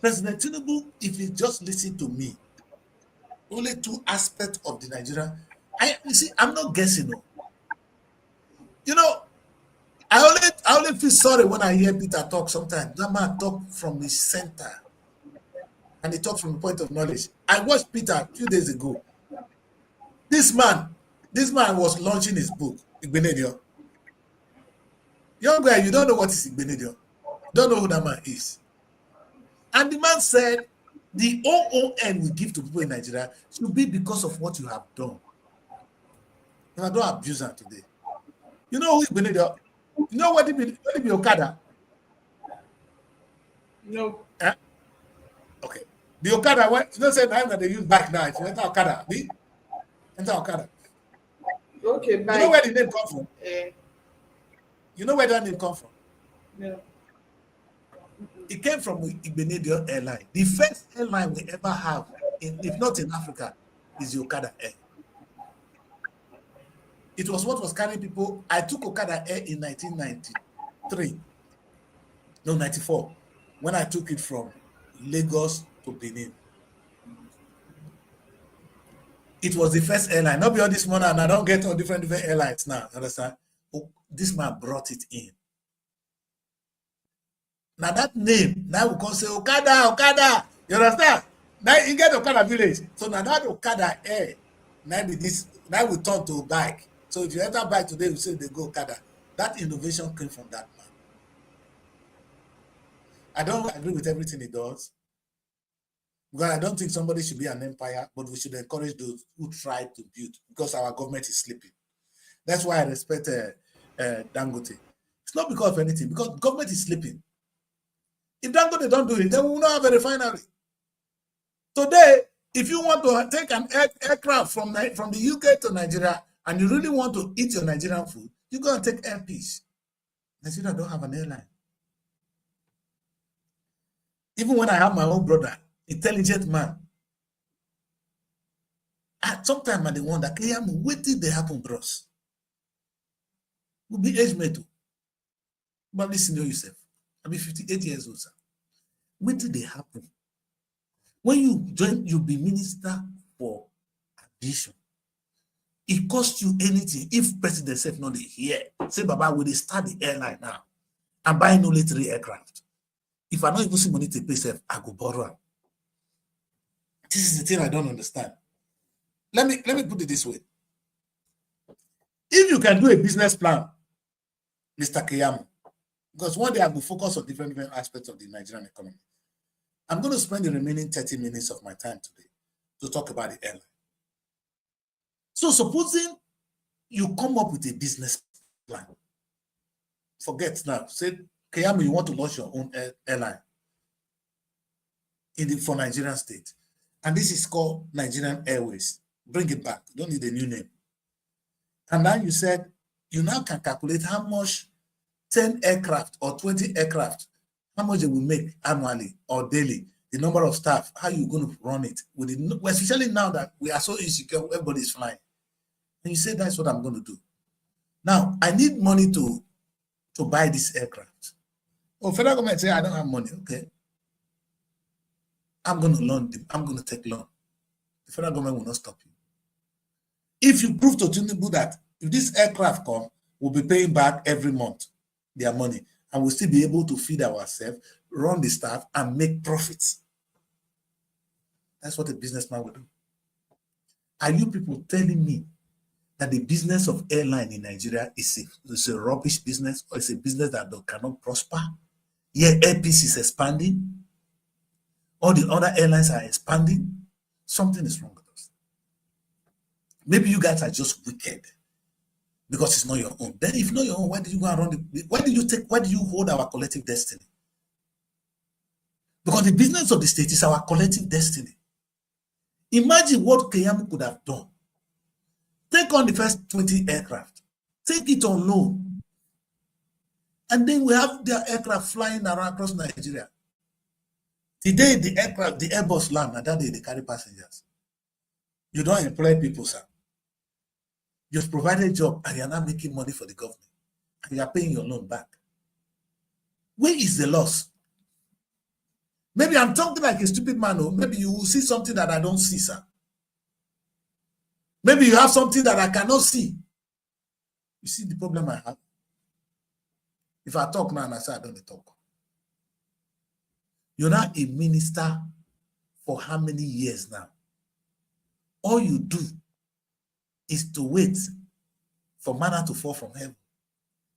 President Tinubu, if you just listen to me, only 2 aspects of the Nigerian. You see, I'm not guessing. No. You know, I only feel sorry when I hear Peter talk sometimes. That man talk from the center. And he talks from the point of knowledge. I watched Peter a few days ago. This man was launching his book, Igbenedio. Young guy, you don't know what is Igbenedio. Don't know who that man is. And the man said, the OON we give to people in Nigeria should be because of what you have done. If I don't abuse her today. You know who Igbenedio? You know what it be Okada? No. Eh? Okay. The Okada, you don't say now that they use bike now. If you enter Okada, enter Okada. Okay, bye. You know where the name come from? You know where that name come from? No. It came from Igbenedio Airline. The first airline we ever have, if not in Africa, is the Okada Air. It was what was carrying people. I took Okada Air in 1993. No, 94. When I took it from Lagos to Benin. It was the first airline. Not beyond this morning, and I don't get all different airlines now. Understand? Oh, this man brought it in. Now that name, now we can say Okada. You understand? Now you get Okada village. So now that Okada Air, now we turn to bike. So if you enter bike today, we say they go Okada. That innovation came from that man. I don't agree with everything he does. Because I don't think somebody should be an empire, but we should encourage those who try to build, because our government is sleeping. That's why I respect Dangote. It's not because of anything, because government is sleeping. If Dangote don't do it, then we will not have a refinery. Today, if you want to take an aircraft from the UK to Nigeria, and you really want to eat your Nigerian food, you go and take Air Peace. Nigeria don't have an airline. Even when I have my own brother, intelligent man, sometimes I dey wonder, what did they happen, bros? We'll be age mate. But listen to yourself. I'll be 58 years old, sir. What did they happen? When you join, you'll be minister for ambition. It costs you anything. If president said no, they hear. Say, Baba, will they start the airline now and buy only 3 aircraft? If I not even see money to pay self, I go borrow. This is the thing I don't understand. Let me put it this way. If you can do a business plan, Mr. Keyamo, because one day I will focus on different aspects of the Nigerian economy. I'm going to spend the remaining 30 minutes of my time today to talk about the airline. So supposing you come up with a business plan, forget now, say, Keyamo, you want to launch your own airline for Nigerian state. And this is called Nigerian Airways. Bring it back. You don't need a new name. And now you said, you now can calculate how much 10 aircraft or 20 aircraft, how much they will make annually or daily, the number of staff, how you're going to run it. Especially now that we are so insecure, everybody's flying. And you say, that's what I'm going to do. Now, I need money to buy this aircraft. Oh, federal government say, I don't have money. Okay. I'm going to loan them. I'm going to take loan. The federal government will not stop you. If you prove to Tinubu that if this aircraft come, we'll be paying back every month their money, and we'll still be able to feed ourselves, run the staff, and make profits. That's what a businessman will do. Are you people telling me that the business of airline in Nigeria is a rubbish business, or it's a business that cannot prosper? Yeah, Air Peace is expanding. All the other airlines are expanding. Something is wrong with us. Maybe you guys are just wicked because it's not your own. Then if not your own, why did you go and run it? Why did you hold our collective destiny? Because the business of the state is our collective destiny. Imagine what Keyamo could have done. Take on the first 20 aircraft. Take it on loan. And then we have their aircraft flying around across Nigeria. The day the Airbus land, and that day they carry passengers. You don't employ people, sir. You've provided a job and you're not making money for the government. And you're paying your loan back. Where is the loss? Maybe I'm talking like a stupid man, or maybe you will see something that I don't see, sir. Maybe you have something that I cannot see. You see the problem I have? If I talk now and I say I don't talk. You're not a minister for how many years now? All you do is to wait for manna to fall from heaven.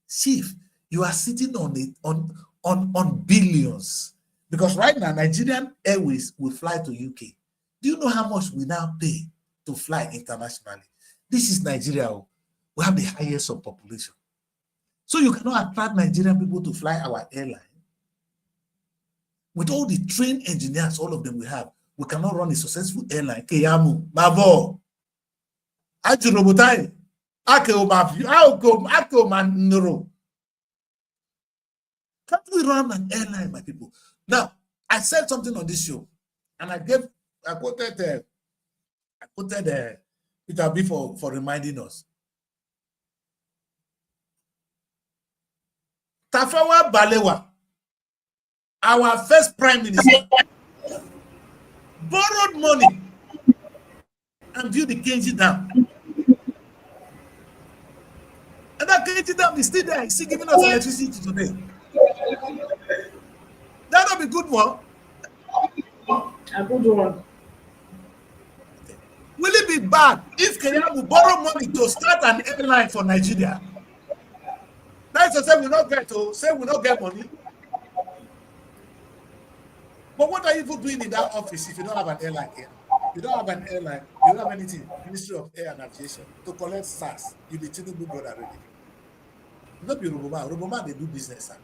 Chief, you are sitting on billions. Because right now, Nigerian Airways will fly to UK. Do you know how much we now pay to fly internationally? This is Nigeria. We have the highest of population. So you cannot attract Nigerian people to fly our airline. With all the trained engineers, all of them we have, we cannot run a successful airline. Keyamo, Mavo, Ajurobotai, Akoman. Can't we run an airline, my people? Now, I said something on this show, and I quoted Peter B for reminding us. Tafawa Balewa, our first prime minister, borrowed money and built the Kenji Dam. And that Kenji Dam is still there. He's still giving us electricity today. That'll be good one. A good one. Will it be bad if Kenya will borrow money to start an airline for Nigeria? That's to say we not get money. But what are you doing in that office if you don't have an airline here? You don't have an airline, you don't have anything, Ministry of Air and Aviation, to collect SARS. You'll be Tinubu brother already. Not be Roboma. Roboma, they do business, sir.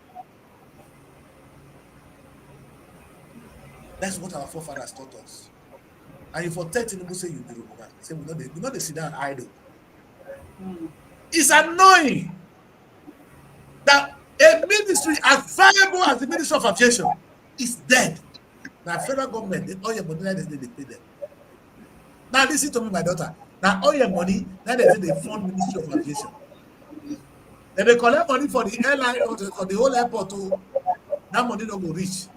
That's what our forefathers taught us. And if for 30 people say you do Roboma, say we know they sit down idle. It's annoying that a ministry as valuable as the Ministry of Aviation is dead. Now, federal government, all your money, they pay them. Now, listen to me, my daughter. Now, all your money, now they fund Ministry of Aviation. Then they collect money for the airline or the whole airport. That money don't go reach.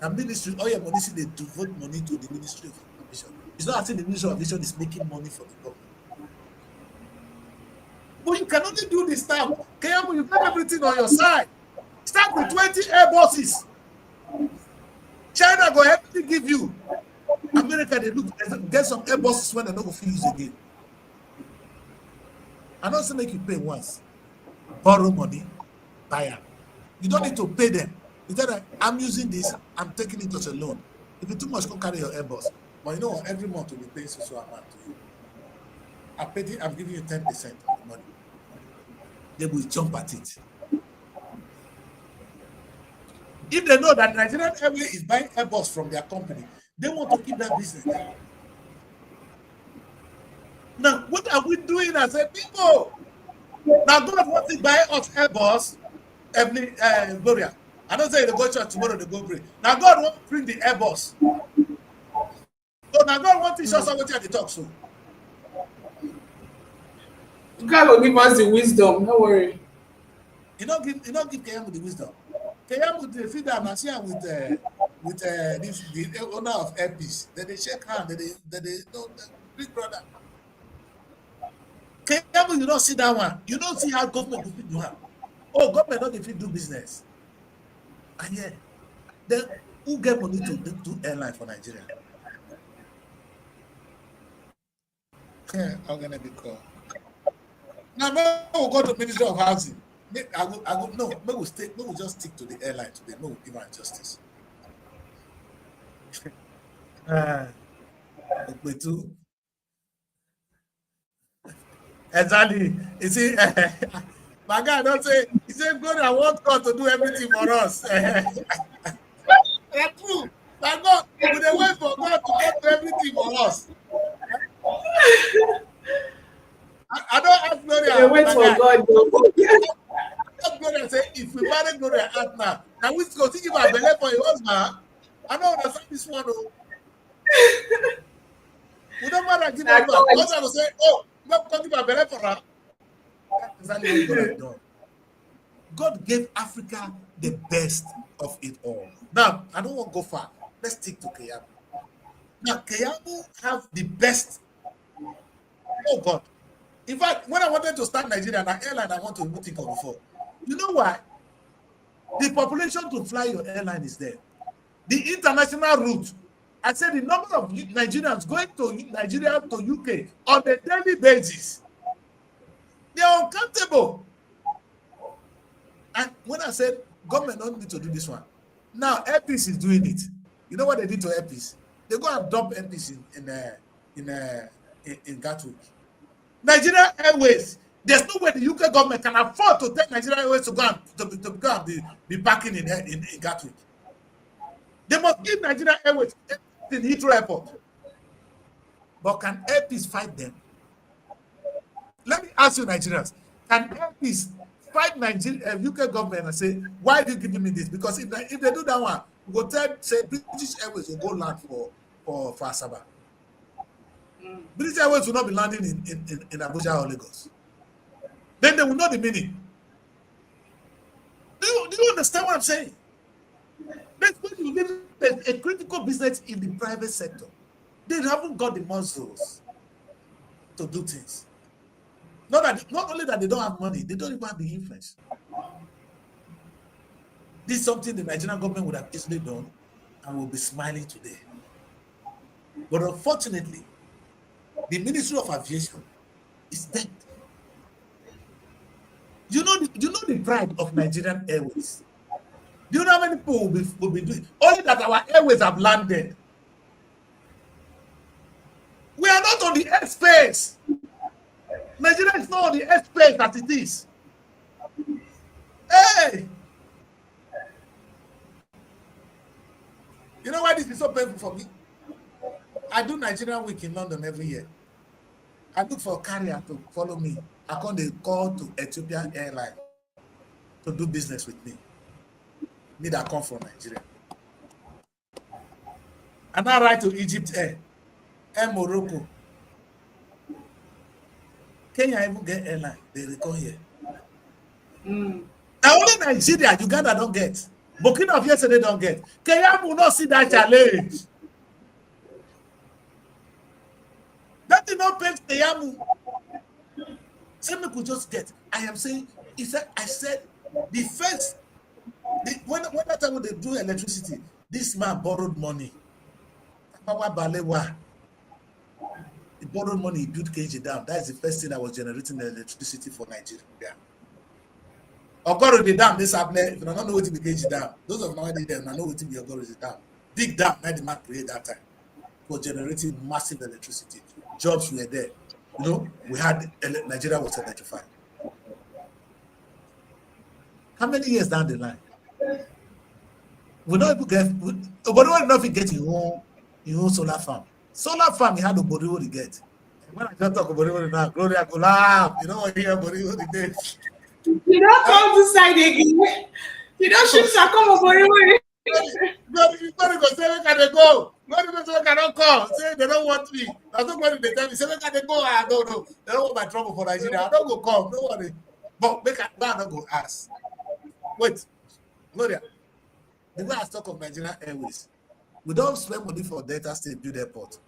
Now, ministry, all your money, see they devote money to the Ministry of Aviation. It's not as if the Ministry of Aviation is making money for the government. But you can only do this now. Keyamo, you've got everything on your side. Start with 20 Airbuses. give you. America, they look get some Airbuses when they don't go use again. And also make you pay once. Borrow money, buy them. You don't need to pay them. You tell them, I'm using this, I'm taking it as a loan. If it's too much, go carry your Airbus. But you know what? Every month you'll be paying so amount to you. I'm giving you 10% of the money. They will jump at it. If they know that Nigerian Airways is buying Airbus from their company, they want to keep that business. Now, what are we doing as a people? Now, God wants to buy us Airbus, Gloria. I don't say they go church tomorrow, they go pray. Now, God wants to bring the Airbus. So now, God wants to show somebody at the talk soon. God will give us the wisdom, don't worry. You don't give Keyamu the wisdom. Keyamu, they feed them and share with the owner of Airpeace. Then they shake hands. Big brother. Keyamu, you don't see that one. You don't see how government will feed you have. Oh, government don't even do business. And yeah, then who get money to do airline for Nigeria? I'm gonna be called. Now, we'll go to Ministry of Housing. We'll just stick to the airline today. No, give her justice. Exactly. You see, my guy don't say, he said, God, I want God to do everything for us. That's true. My God, we wait for God to do everything for us. I don't ask Gloria. Wait for God. Gloria say, if we marry Gloria out now we go think about belay for your husband. I don't understand this one. We don't matter give her back. Husband will say, oh, we're talking about belay for her. That's exactly what God has done. God gave Africa the best of it all. Now, I don't want to go far. Let's stick to Keyamu. Now, Keyamu have the best. Oh God. In fact, when I wanted to start Nigeria, an airline I want to think of before. You know why? The population to fly your airline is there. The international route. I said the number of Nigerians going to Nigeria to UK on a daily basis. They are uncountable. And when I said government don't need to do this one, now Airpeace is doing it. You know what they did to Airpeace? They go and dump Airpeace in Gatwick. Nigeria Airways. There's no way the UK government can afford to take Nigeria Airways to go and be parking in Gatwick. They must give Nigeria Airways in Heathrow Airport. But can Airpeace fight them? Let me ask you, Nigerians, can Airpeace fight Nigeria UK government and say, why are you giving me this? Because if they do that one, we go say British Airways will go land for Asaba. British Airways will not be landing in Abuja or Lagos. Then they will know the meaning. Do you understand what I'm saying? That's when you live a critical business in the private sector. They haven't got the muscles to do things. Not only that they don't have money, they don't even have the influence. This is something the Nigerian government would have easily done and will be smiling today. But unfortunately, the Ministry of Aviation is dead. You know the pride of Nigerian Airways. Do you know how many people will be doing? Only that our airways have landed. We are not on the airspace. Nigeria is not on the airspace as it is. Hey! You know why this is so painful for me? I do Nigerian Week in London every year. I look for a carrier to follow me. I call to Ethiopian Airlines to do business with me. Me that come from Nigeria. And I ride to Egypt Air Morocco. Kenya even get airline. They come here. Now only Nigeria, Uganda don't get. Burkina Faso yesterday don't get. Kenya will not see that challenge. That did not pay Keyamu. Some could just get. I am saying, I said, the first, when that time when they do electricity, this man borrowed money Tafawa Balewa, he borrowed money, he built KG Dam. That is the first thing that was generating the electricity for Nigeria. Ogoro the dam, this happened. If you don't know what the KG Dam, those of nowadays they know what the Ogoro the dam. Big dam, that the man created that time, for generating massive electricity. Jobs were there. You know, we had Nigeria was electrified. How many years down the line? We don't even get. Nobody will not get your own solar farm. Solar farm, you had nobody will get. When I just talk about it now, Gloria go laugh. You know what here, nobody will get. You don't come to side again. You don't shoot to come over here. Nobody go say where can they go? Nobody go say where can they come? Say they don't want me. That's not what they tell me. Say where can they go? I don't know. They don't want my trouble for Nigeria. I don't go come. Don't worry. But make I don't go ask. Wait, Gloria. The way I talk of Nigerian Airways, we don't spend money for Delta State build airport.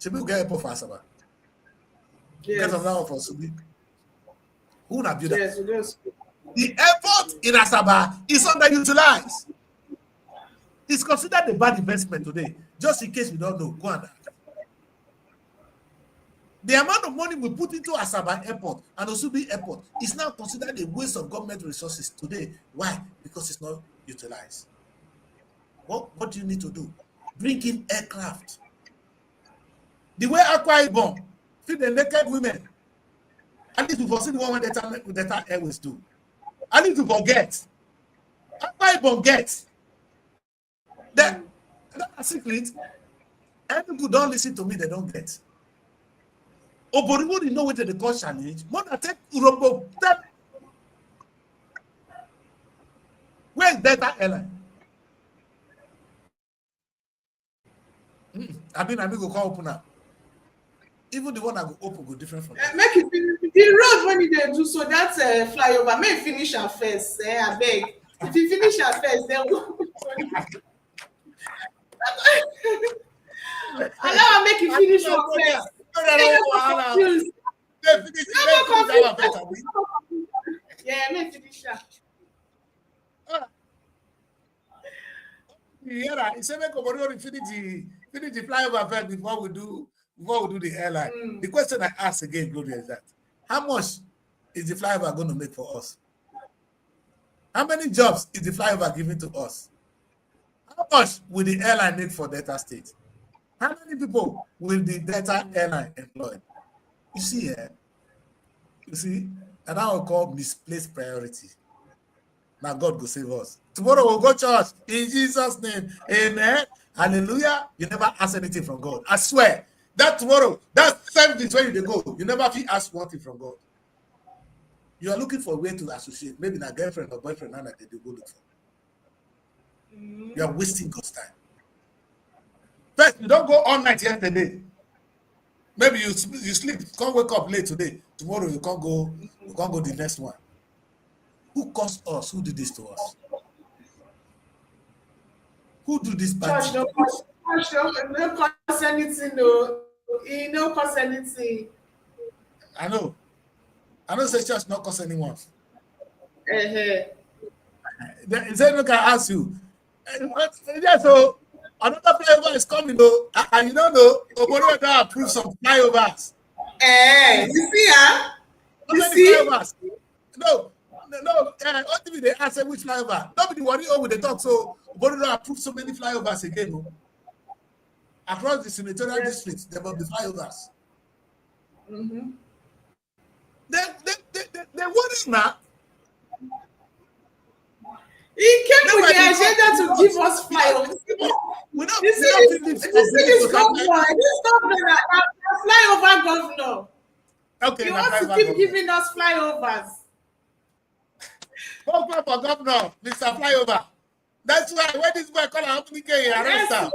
Should we get airport for Asaba? Yes. Get of that for Subi. Who not build that? Yes, we just. The airport in Asaba is underutilized. It's considered a bad investment today. Just in case we don't know, go and ask. The amount of money we put into Asaba Airport and Osubi Airport is now considered a waste of government resources today. Why? Because it's not utilized. What do you need to do? Bring in aircraft. The way Akwa Ibom feed the naked women. I need to foresee the one when Delta Airways do. I need to forget. Akwa Ibom gets. That's a secret. And people don't listen to me, they don't get. Oboriwo didn't know what they call challenge. More than take Urobo. Where's Delta Airline? I mean, go call open up. Even the one that go open go different from that. Make it finish. The road when they do so that's flyover. May finish her first. I beg. If you finish her first, then we'll. Allow her make you finish her first. Yeah, may finish her. Yeah, he said, finish the flyover first before we do the airline. The question I ask again, Gloria, is that how much is the flyover going to make for us? How many jobs is the flyover giving to us? How much will the airline need for Delta State? How many people will the Delta Airline employ? You see, and I will call misplaced priority. Now God will save us. Tomorrow we'll go church in Jesus' name. Amen. Hallelujah. You never ask anything from God. I swear. That tomorrow, that same thing when you go, you never ask one thing from God. You are looking for a way to associate, maybe a girlfriend or boyfriend, now that they go look for. You are wasting God's time. First, you don't go all night yesterday. Maybe you sleep, can't wake up late today. Tomorrow you can't go the next one. Who caused us? Who did this to us? Who do this bad thing? No cause anything, no. He no cause anything. I know say church not cause anyone. He said, look, I ask you. Yeah, so another flyover is coming though. And you don't know, Obori don't approve some flyovers. You see, You see? Flyovers? No. Ultimately they ask which flyover. Nobody worry over the talk, so Obori don't approve so many flyovers again. No? Across the senatorial districts, there will be flyovers. They worry now. He came with the agenda to give us flyovers. This governor, flyover governor. Okay, he wants to keep giving us flyovers. Go for governor, Mr. Flyover. That's why when this boy call out me, arrest him.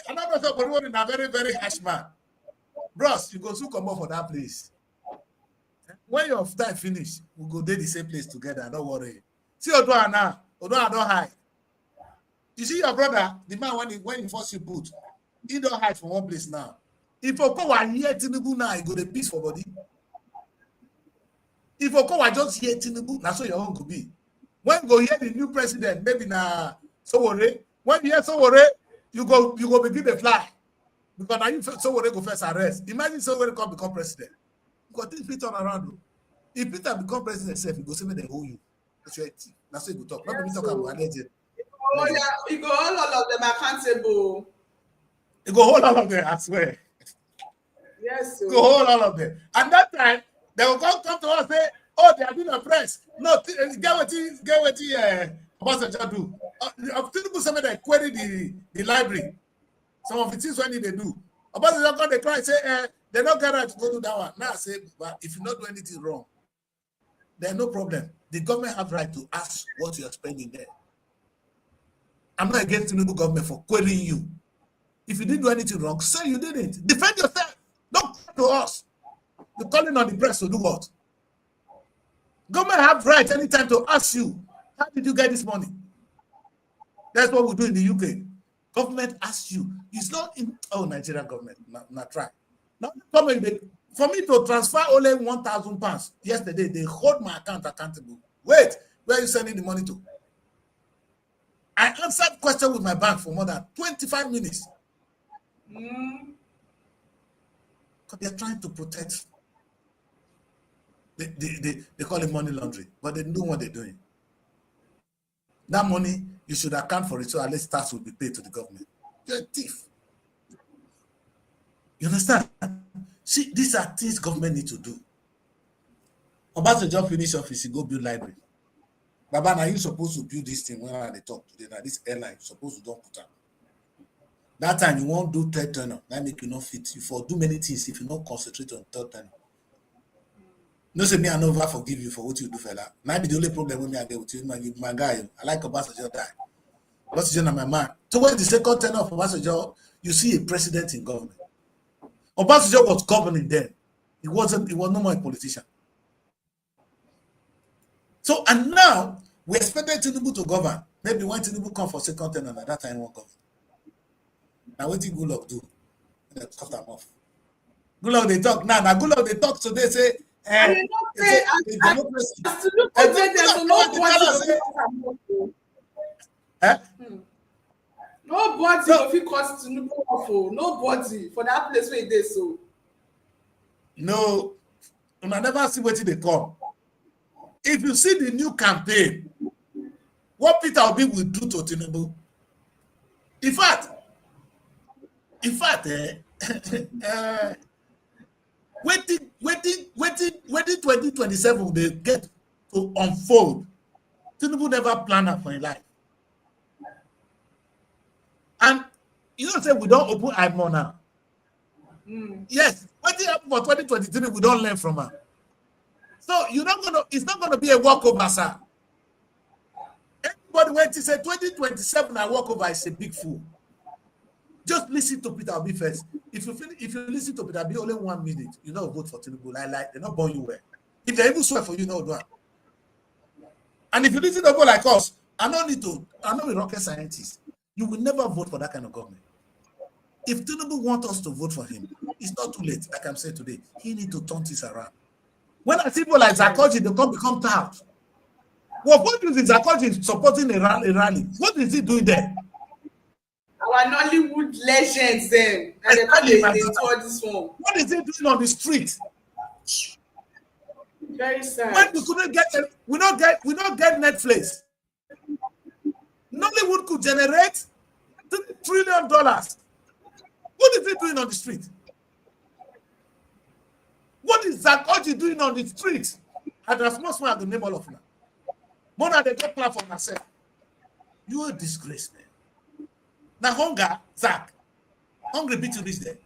I'm not sure for a very, very harsh man. Bros, you go soon come up for that place. When your time finish, we'll go there the same place together. Don't worry. See Odua now. Odua don't hide. You see your brother, the man when he first you put, he don't hide from one place now. If you go and hear Tinubu now, he go the peace for body. If you go and just hear Tinubu, that's what your own could be. When you go hear the new president, maybe na Sowore. When you hear Sowore, you go begin the fly. Because now you so when they go first arrest. Imagine so when they come become president. Because things fit turn around. If Peter become president itself, he go say they hold you. That's what you go talk. Not me talk about legend. Oh yeah, you go hold all of them accountable. You go hold all of them, I swear. Yes, sir. Go hold all of them. And that time, they will come to us and say, oh, they are being oppressed. No, get what Obasanjo do. People say they query the library. Some of the things when they do. Obasanjo come, they cry and say, they don't get right to go do that one. Now I say, but if you not do anything wrong, there's no problem. The government have right to ask what you are spending there. I'm not against the new government for querying you. If you didn't do anything wrong, say you didn't. Defend yourself. Don't come to us. You're calling on the press to do what? Government have right anytime to ask you, how did you get this money? That's what we do in the UK. Government asks you. It's not in Nigerian government. Not try. Now for me to transfer only £1,000 yesterday, they hold my account accountable. Wait, where are you sending the money to? I answered question with my bank for more than 25 minutes. Because they're trying to protect. They call it money laundering, but they know what they're doing. That money, you should account for it, so at least tax will be paid to the government. You're a thief. You understand? See, these are things government need to do. Obasanjo finish office, you go build library. Baba, now you supposed to build this thing when they talk today. Now this airline supposed to don't put up. That time you won't do third turner. That make you not fit. You for do many things if you not concentrate on third turner. No say me I never forgive you for what you do, fella. Now be the only problem with me I get with you, my guy. I like Obasanjo die. Obasanjo na my man. So when the second turn of Obasanjo, you see a president in government. Obasanjo was governing then. He was no more a politician. So and now we expected Tinubu to govern. Maybe when Tinubu come for second term, and at that time won't govern. Now what did Goodluck do? They cut them off. Goodluck they talk now. Now Goodluck they talk, so they say, Nobody so, if you cause Tinubu off, nobody for that place where they so. No, I never see what they come. If you see the new campaign, what Peter Obi will do to Tinubu, in fact, waiting 2027 they get to unfold. Tinubu never planned for his life. And you don't say we don't open eye more now. Yes, what happened for 2023, we don't learn from her. So it's not gonna be a walkover, sir. Everybody went to say 2027 a walkover is a big fool. Just listen to Peter Obi first. If you listen to Peter Obi only 1 minute, you know vote for Tinubu. Like they're not born you well. If they even swear for you, no do it. And if you listen to people like us, I'm not a rocket scientist. You will never vote for that kind of government. If Tinubu wants us to vote for him, it's not too late. Like I'm saying today, he need to turn this around. When I see people like Zakoji, they come become tout. Well, what is Zakoji supporting a rally? What is he doing there? Our Nollywood legends, them. And they tour this one. What is he doing on the street? Very sad. When we couldn't get it, we don't get Netflix. Nollywood could generate $3 trillion. What is he doing on the street? What is Zakoji doing on the street? And there's more smart the name all of now. More than they get plan for myself. You a disgrace, man. Now hunger, Zach. Hungry beat you this day.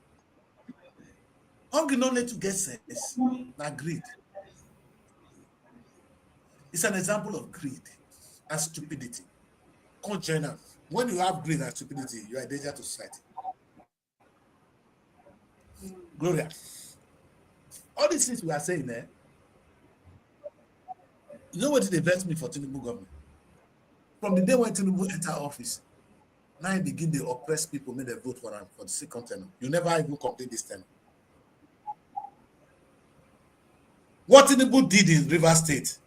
Hungry not let you get sense. Now greed. It's an example of greed and stupidity. Conjoiner. When you have greed and stupidity, you are a danger to society. Gloria. All these things we are saying there, you know what did they vex me for Tinubu government? From the day when Tinubu entered office, now he begin to oppress people, make them vote for him for the second term. You never even complete this term. What Tinubu did in Rivers State,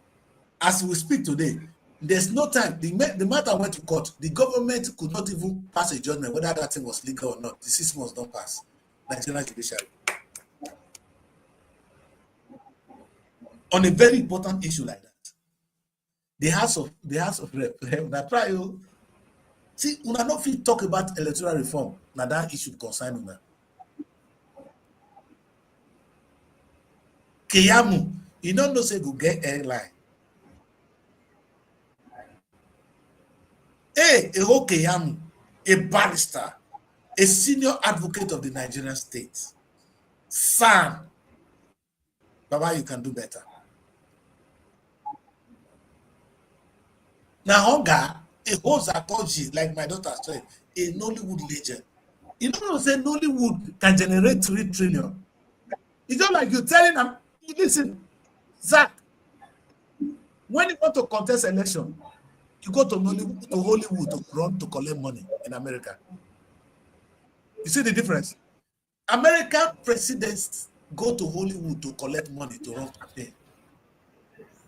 as we speak today, There's no time. The matter went to court. The government could not even pass a judgment whether that thing was legal or not. The 6 months don't pass. Nigerian judiciary. On a very important issue like that, the House of Rep, na try you see, una no fit talk about electoral reform. Now that issue concern una. Keyamu, you don't know say go get airline. Hey, Eho Keyamu, a barrister, a senior advocate of the Nigerian state. Son, Baba, you can do better. Now, hunger, a whole Zakoji, like my daughter said, a Nollywood legend. You know what I'm saying? Nollywood can generate 3 trillion. It's not like you're telling them, listen, Zach, when you want to contest election, you go to Nollywood, to Hollywood to run to collect money in America. You see the difference? American presidents go to Hollywood to collect money to run campaign.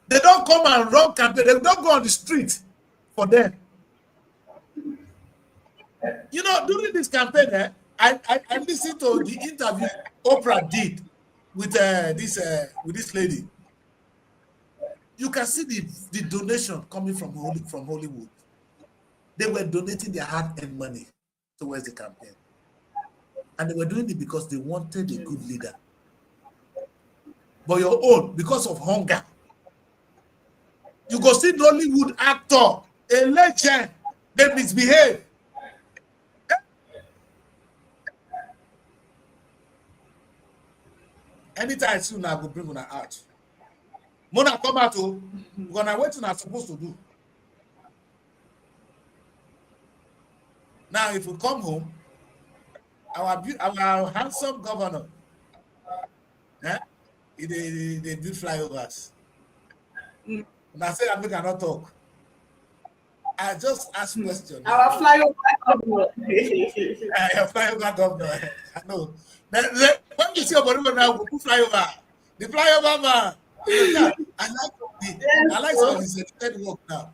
They don't come and run campaign. They don't go on the street for them. You know, during this campaign, I listened to the interview Oprah did with this lady. You can see the donation coming from Hollywood. They were donating their hard-earned money towards the campaign. And they were doing it because they wanted a good leader. But your own, because of hunger. You go see Nollywood actor, a legend, they misbehave. Anytime soon, I will bring on out. Mona come out, we're gonna wait till I'm supposed to do. Now, if we come home, our handsome governor, they do flyovers. And I said, I cannot talk. I just ask questions. Our flyover governor. Your flyover governor. I know. When you see about it now, we flyover. The flyover man. I like some of his work now.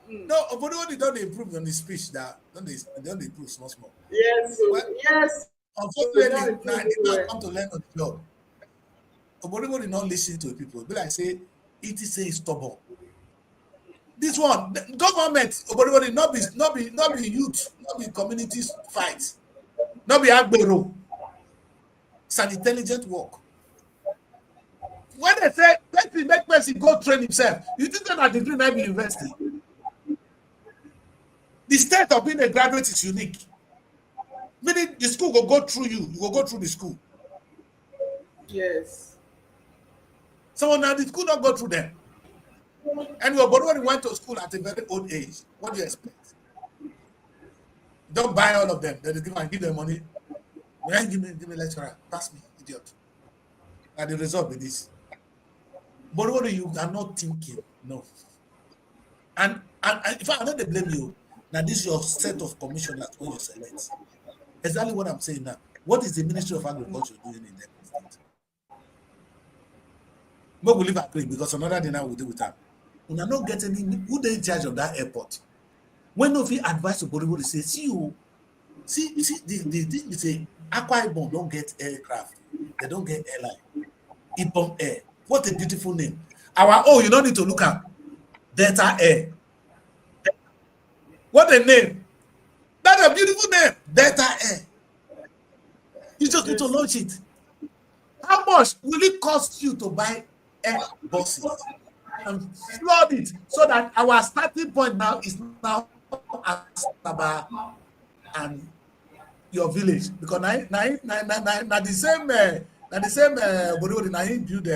No, but they don't improve on the speech now. Don't they improve small. Yes, yes. Unfortunately, now they don't come to learn on the job. But they not listen to people. Be like say, it is a stubborn. This one, the government, not be youth, not be communities fight, not be agbero. It's an intelligent work. When they say make person go train himself, you think that at degree might be university. The state of being a graduate is unique. Meaning the school will go through you will go through the school. Yes. So now the school don't go through them. And your body went to school at a very old age. What do you expect? Don't buy all of them. They give them money. Give me lecturer. Pass me, idiot. And the result be this. But what you are not thinking, no. And if I don't blame you, now this is your set of commissioners when you select. Exactly what I'm saying now. What is the Ministry of Agriculture doing in that state? But we leave agree because another day now we'll deal with that. We are not getting any who they in charge of that airport. When no fee advice to Bollywood, they say, see, the say Akwa Ibom don't get aircraft, they don't get airline. Ibom Air. What a beautiful name. You don't need to look at Delta Air. What a name. That's a beautiful name. Delta Air. You just need to launch it. How much will it cost you to buy air buses and flood it so that our starting point now is now Asaba and your village? Because now the same Bollywood now he build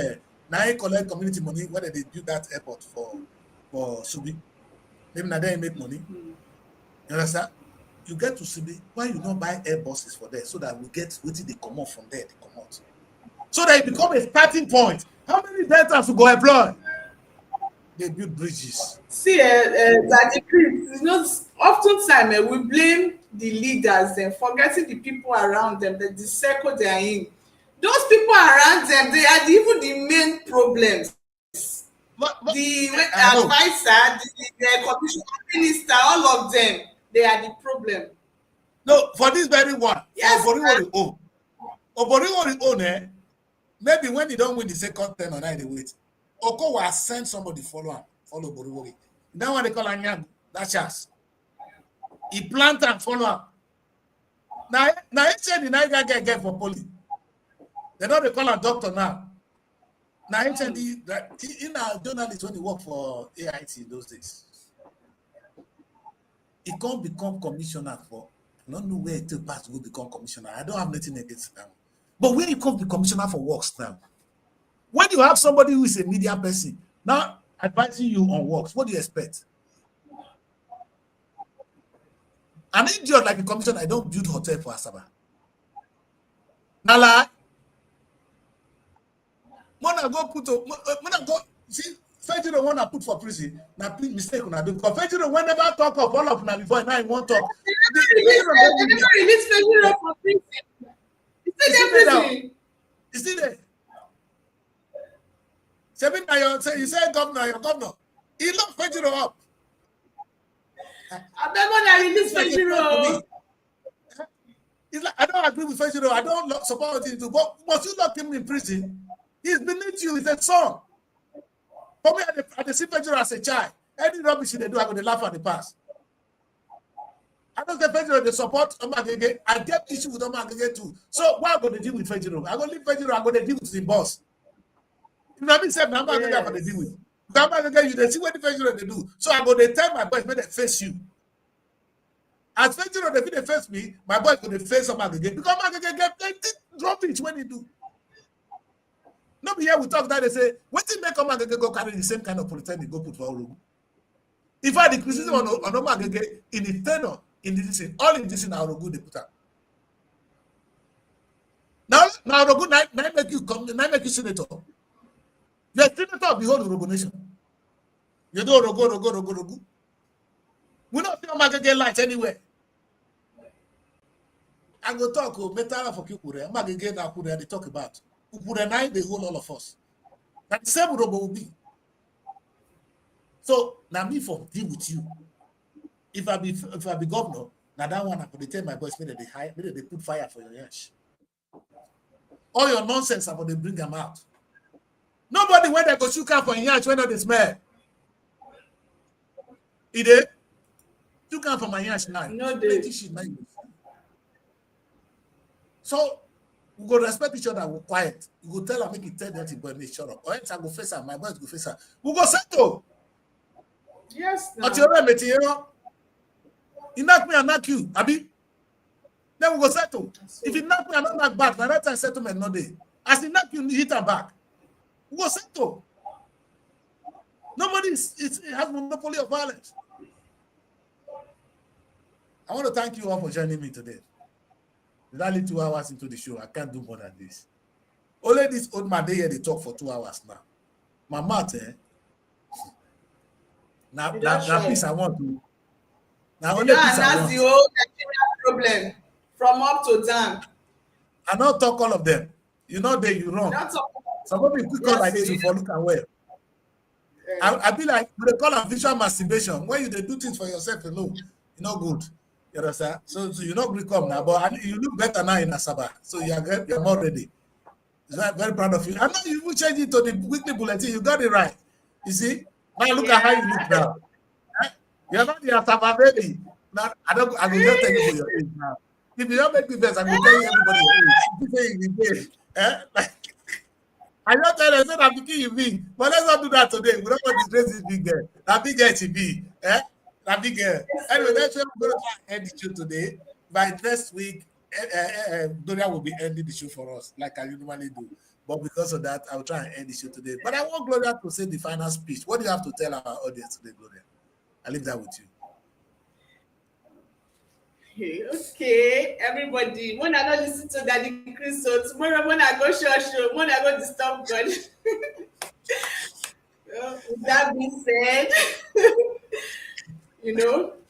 now he collect community money whether they build that airport for Subi. Maybe now they make money. You understand? You get to Subi, why you don't buy air buses for there so that we get what they come out from there, they come out. So that it become a starting point. How many deltas will go employ? They build bridges. See, that it's not oftentimes we blame the leaders and forgetting the people around them, the circle they are in. Those people around them, they are even the main problems. the advisor, the commission minister, all of them, they are the problem. No, for this very one. Yes, Oboriwori own, maybe when they don't win the second turn or night, they wait. Oko will send somebody follow Oboriwori. That one they call Anyang. That's chance. He plant and follow up. Now he said the night guy get for police. They don't they call a doctor now. Now he said that in our journalist when he work for AIT those days. He can't become commissioner for. I don't know where it will pass to go become commissioner. I don't have nothing against them. But when you come to commissioner for works now, when you have somebody who is a media person now advising you on works, what do you expect? An idiot like a commissioner, I don't build hotel for Asaba. Nala, when I go see, Federal one I put for prison. Now please mistake on do because Federal when never talk of all of now before now I won't talk. They never release Federal for prison. Is it there? Seven, you say governor, your governor. He locked Federal up. I remember I released Federal. It's like I don't agree with Federal. I don't support him to, but must you lock him in prison? He's beneath you. He's a son. For me, I see Federal as a child. Any rubbish they do, I'm going to laugh at the past. I don't get Federal, they support Omagege. I get issue with Omagege too. So what am I going to deal with Federal? I'm going to leave Federal, I'm going to deal with the boss. You know what I mean? I'm going to deal with. You they see what the Federal they do. So I'm going to tell my boys when they face you. As Federal, they face me, my boys going to face Omagege. Because Omagege get plenty rubbish when they do. Nobody here we talk that they say, what did make Omagege go carry the same kind of polytechnic go put for Orogu? In fact, the criticism on Omagege in the tenor, in this thing, all in this in Orogu they put up. Now Orogu now make you come, now make you senator. You're a senator of the whole Orogu nation. You do Orogu. We don't see Omagege light anywhere. I go talk metal for Kukure, Omagege na Kukure they talk about. Ukure they hold all of us. That the same Orogu will be. So now me for deal with you. If I be governor, now that one I could tell my boys maybe they put fire for your yash. All your nonsense I'm going to bring them out. Nobody when they go shoot for yash when they smell. It is you come for my yash now. No, so we go respect each other, we're quiet. You go tell her, make it tell that boy, make shut up. Or else I go face her, my boys go face her. We go settle. Yes. But you're right, you know. He knock me and knock you, Abi. Then we go settle. If he knock me and not knock back, now that time settlement no day. As he knock you, hit her back. We go settle. Nobody has monopoly of violence. I want to thank you all for joining me today. It's only 2 hours into the show. I can't do more than this. Only this old man, they talk for 2 hours now. My mouth, Now piece I want to. Now only piece I that's want. the whole problem from up to down. I not talk all of them. You know you wrong. Somebody quick call like this for look away. I be like they call it visual masturbation. When you do things for yourself alone, you know good. You understand? So you know we come now, but you look better now in Asaba. So you're more ready. I'm very proud of you. I know you will change it to the weekly bulletin. You got it right. You see? Now look at how you look now. You're not the Asaba baby. Now I will just tell you for your age now. If you don't make me best, I will tell you everybody your age. I don't tell you, I'm thinking you be. But let's not do that today. We don't want to disgrace this big girl. That big girl she be. That big girl. Anyway, that's why we're going to end the show today. By next week, Doria will be ending the show for us, like I usually do. But because of that, I'll try and end the show today. But I want Gloria to say the final speech. What do you have to tell our audience today, Gloria? I leave that with you. Okay, everybody. When I don't listen to Daddy Chris, so tomorrow when I go show, when I go disturb God. With that being said,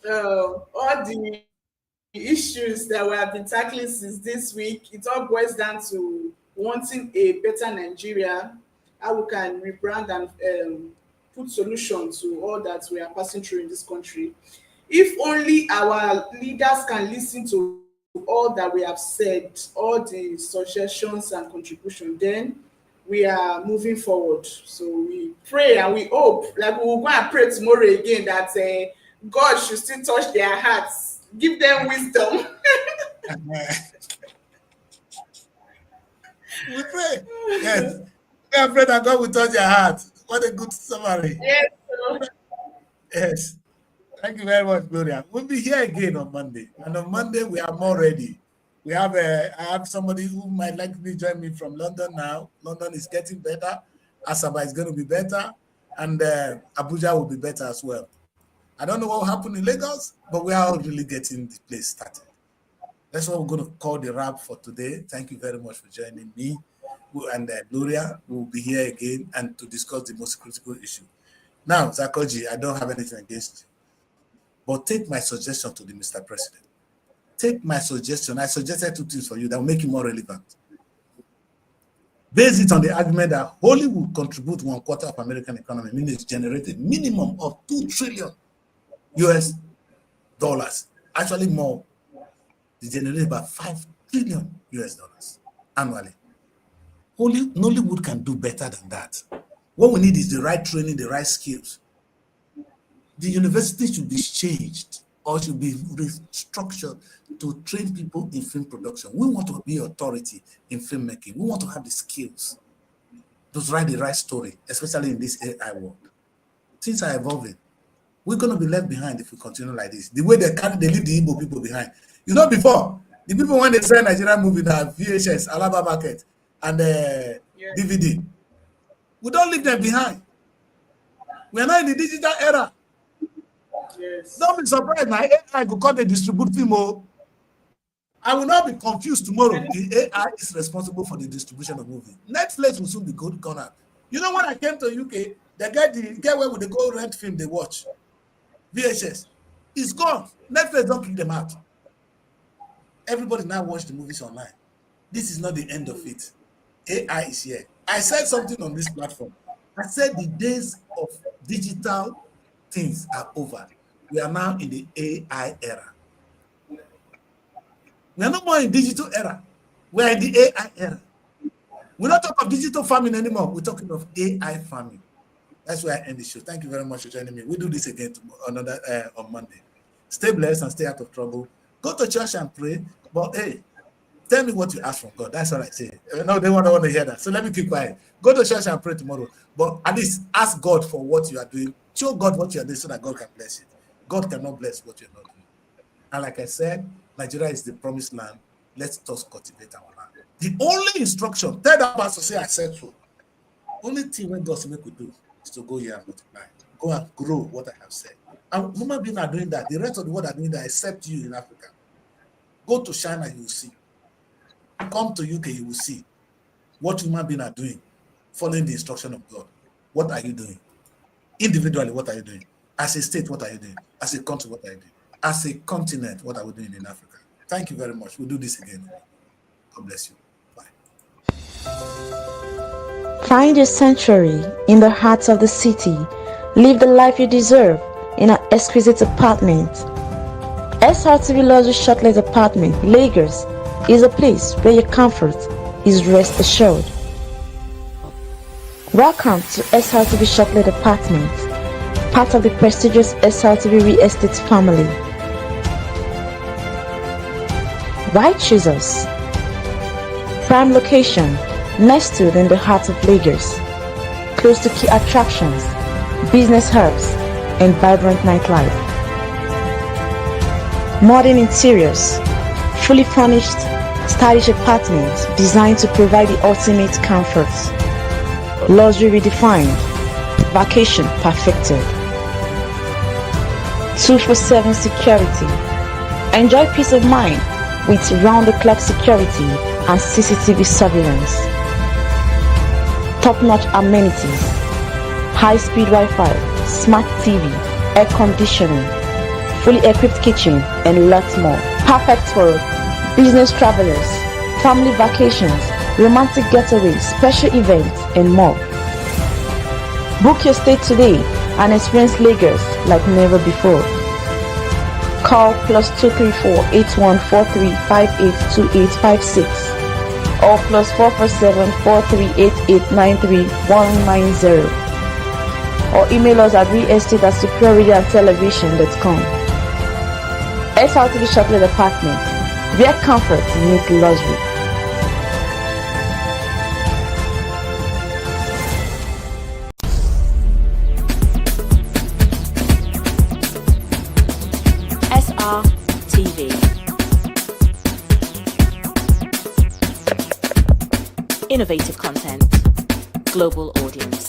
all the issues that we have been tackling since this week, it all boils down to wanting a better Nigeria, how we can rebrand and put solution to all that we are passing through in this country. If only our leaders can listen to all that we have said, all the suggestions and contributions, then we are moving forward. So we pray and we hope, like we will go and pray tomorrow again, that God should still touch their hearts, give them wisdom. We pray. Yes. We are praying that God will touch your heart. What a good summary. Yes. Yes. Thank you very much, Gloria. We'll be here again on Monday. And on Monday, we are more ready. I have somebody who might likely join me from London now. London is getting better. Asaba is going to be better. And Abuja will be better as well. I don't know what will happen in Lagos, but we are really getting the place started. That's what we're going to call the wrap for today. Thank you very much for joining me and Gloria. We will be here again and to discuss the most critical issue. Now, Zakoji, I don't have anything against you. But take my suggestion to the Mr. President. Take my suggestion. I suggested 2 things for you that will make you more relevant. Base it on the argument that Hollywood contributes 1/4 of American economy, meaning it's generated minimum of $2 trillion US dollars. Actually more. They generate about $5 trillion US dollars annually. Nollywood can do better than that. What we need is the right training, the right skills. The university should be changed or should be restructured to train people in film production. We want to be authority in filmmaking. We want to have the skills to write the right story, especially in this AI world. Things are evolving. We're going to be left behind if we continue like this. The way they leave the Igbo people behind. You know, before, the people when they sell Nigerian movie that VHS, Alaba Market, and DVD, we don't leave them behind. We are now in the digital era. Yes. Don't be surprised. My AI will call the distribute film. I will not be confused tomorrow. The AI is responsible for the distribution of movies. Netflix will soon be gone out. You know, when I came to UK, the guy where they go rent film they watch, VHS, it's gone. Netflix don't kick them out. Everybody now watch the movies online. This is not the end of it. AI is here. I said something on this platform. I said the days of digital things are over. We are now in the AI era. We are no more in digital era. We are in the AI era. We're not talking of digital farming anymore. We're talking of AI farming. That's why I end the show. Thank you very much for joining me. We'll do this again on Monday. Stay blessed and stay out of trouble. Go to church and pray. But hey, tell me what you ask from God. That's what I say. No, they want to hear that. So let me keep quiet. Go to church and pray tomorrow. But at least ask God for what you are doing. Show God what you are doing so that God can bless it. God cannot bless what you're not doing. And like I said, Nigeria is the promised land. Let us cultivate our land. The only instruction, tell that pastor, say I said so. Only thing when God make we do is to go here and multiply. Go and grow what I have said. And human beings are doing that. The rest of the world are doing that except you in Africa. Go to China, you will see. Come to UK, you will see what human beings are doing, following the instruction of God. What are you doing? Individually, what are you doing? As a state, what are you doing? As a country, what are you doing? As a continent, what are we doing in Africa? Thank you very much. We'll do this again. God bless you. Bye. Find your sanctuary in the heart of the city. Live the life you deserve in an exquisite apartment. SRTV Luxury Shortlet Apartment, Lagos, is a place where your comfort is rest assured. Welcome to SRTV Shortlet Apartment, part of the prestigious SRTV Real Estate family. Why choose us? Prime location, nestled in the heart of Lagos, close to key attractions, business hubs, and vibrant nightlife. Modern interiors, fully furnished, stylish apartments designed to provide the ultimate comfort. Luxury redefined, vacation perfected. 24/7 security. Enjoy peace of mind with round-the-clock security and CCTV surveillance. Top-notch amenities, high-speed Wi-Fi, smart TV, air conditioning, fully equipped kitchen, and lots more. Perfect for business travelers, family vacations, romantic getaways, special events, and more. Book your stay today and experience Lagos like never before. Call +234 8143 582856 or +447 4388 93190 or email us at realestate@superiorradiotelevision.com. SRTV Chocolate Apartment, where comfort meets luxury. SRTV. Innovative content, global audience.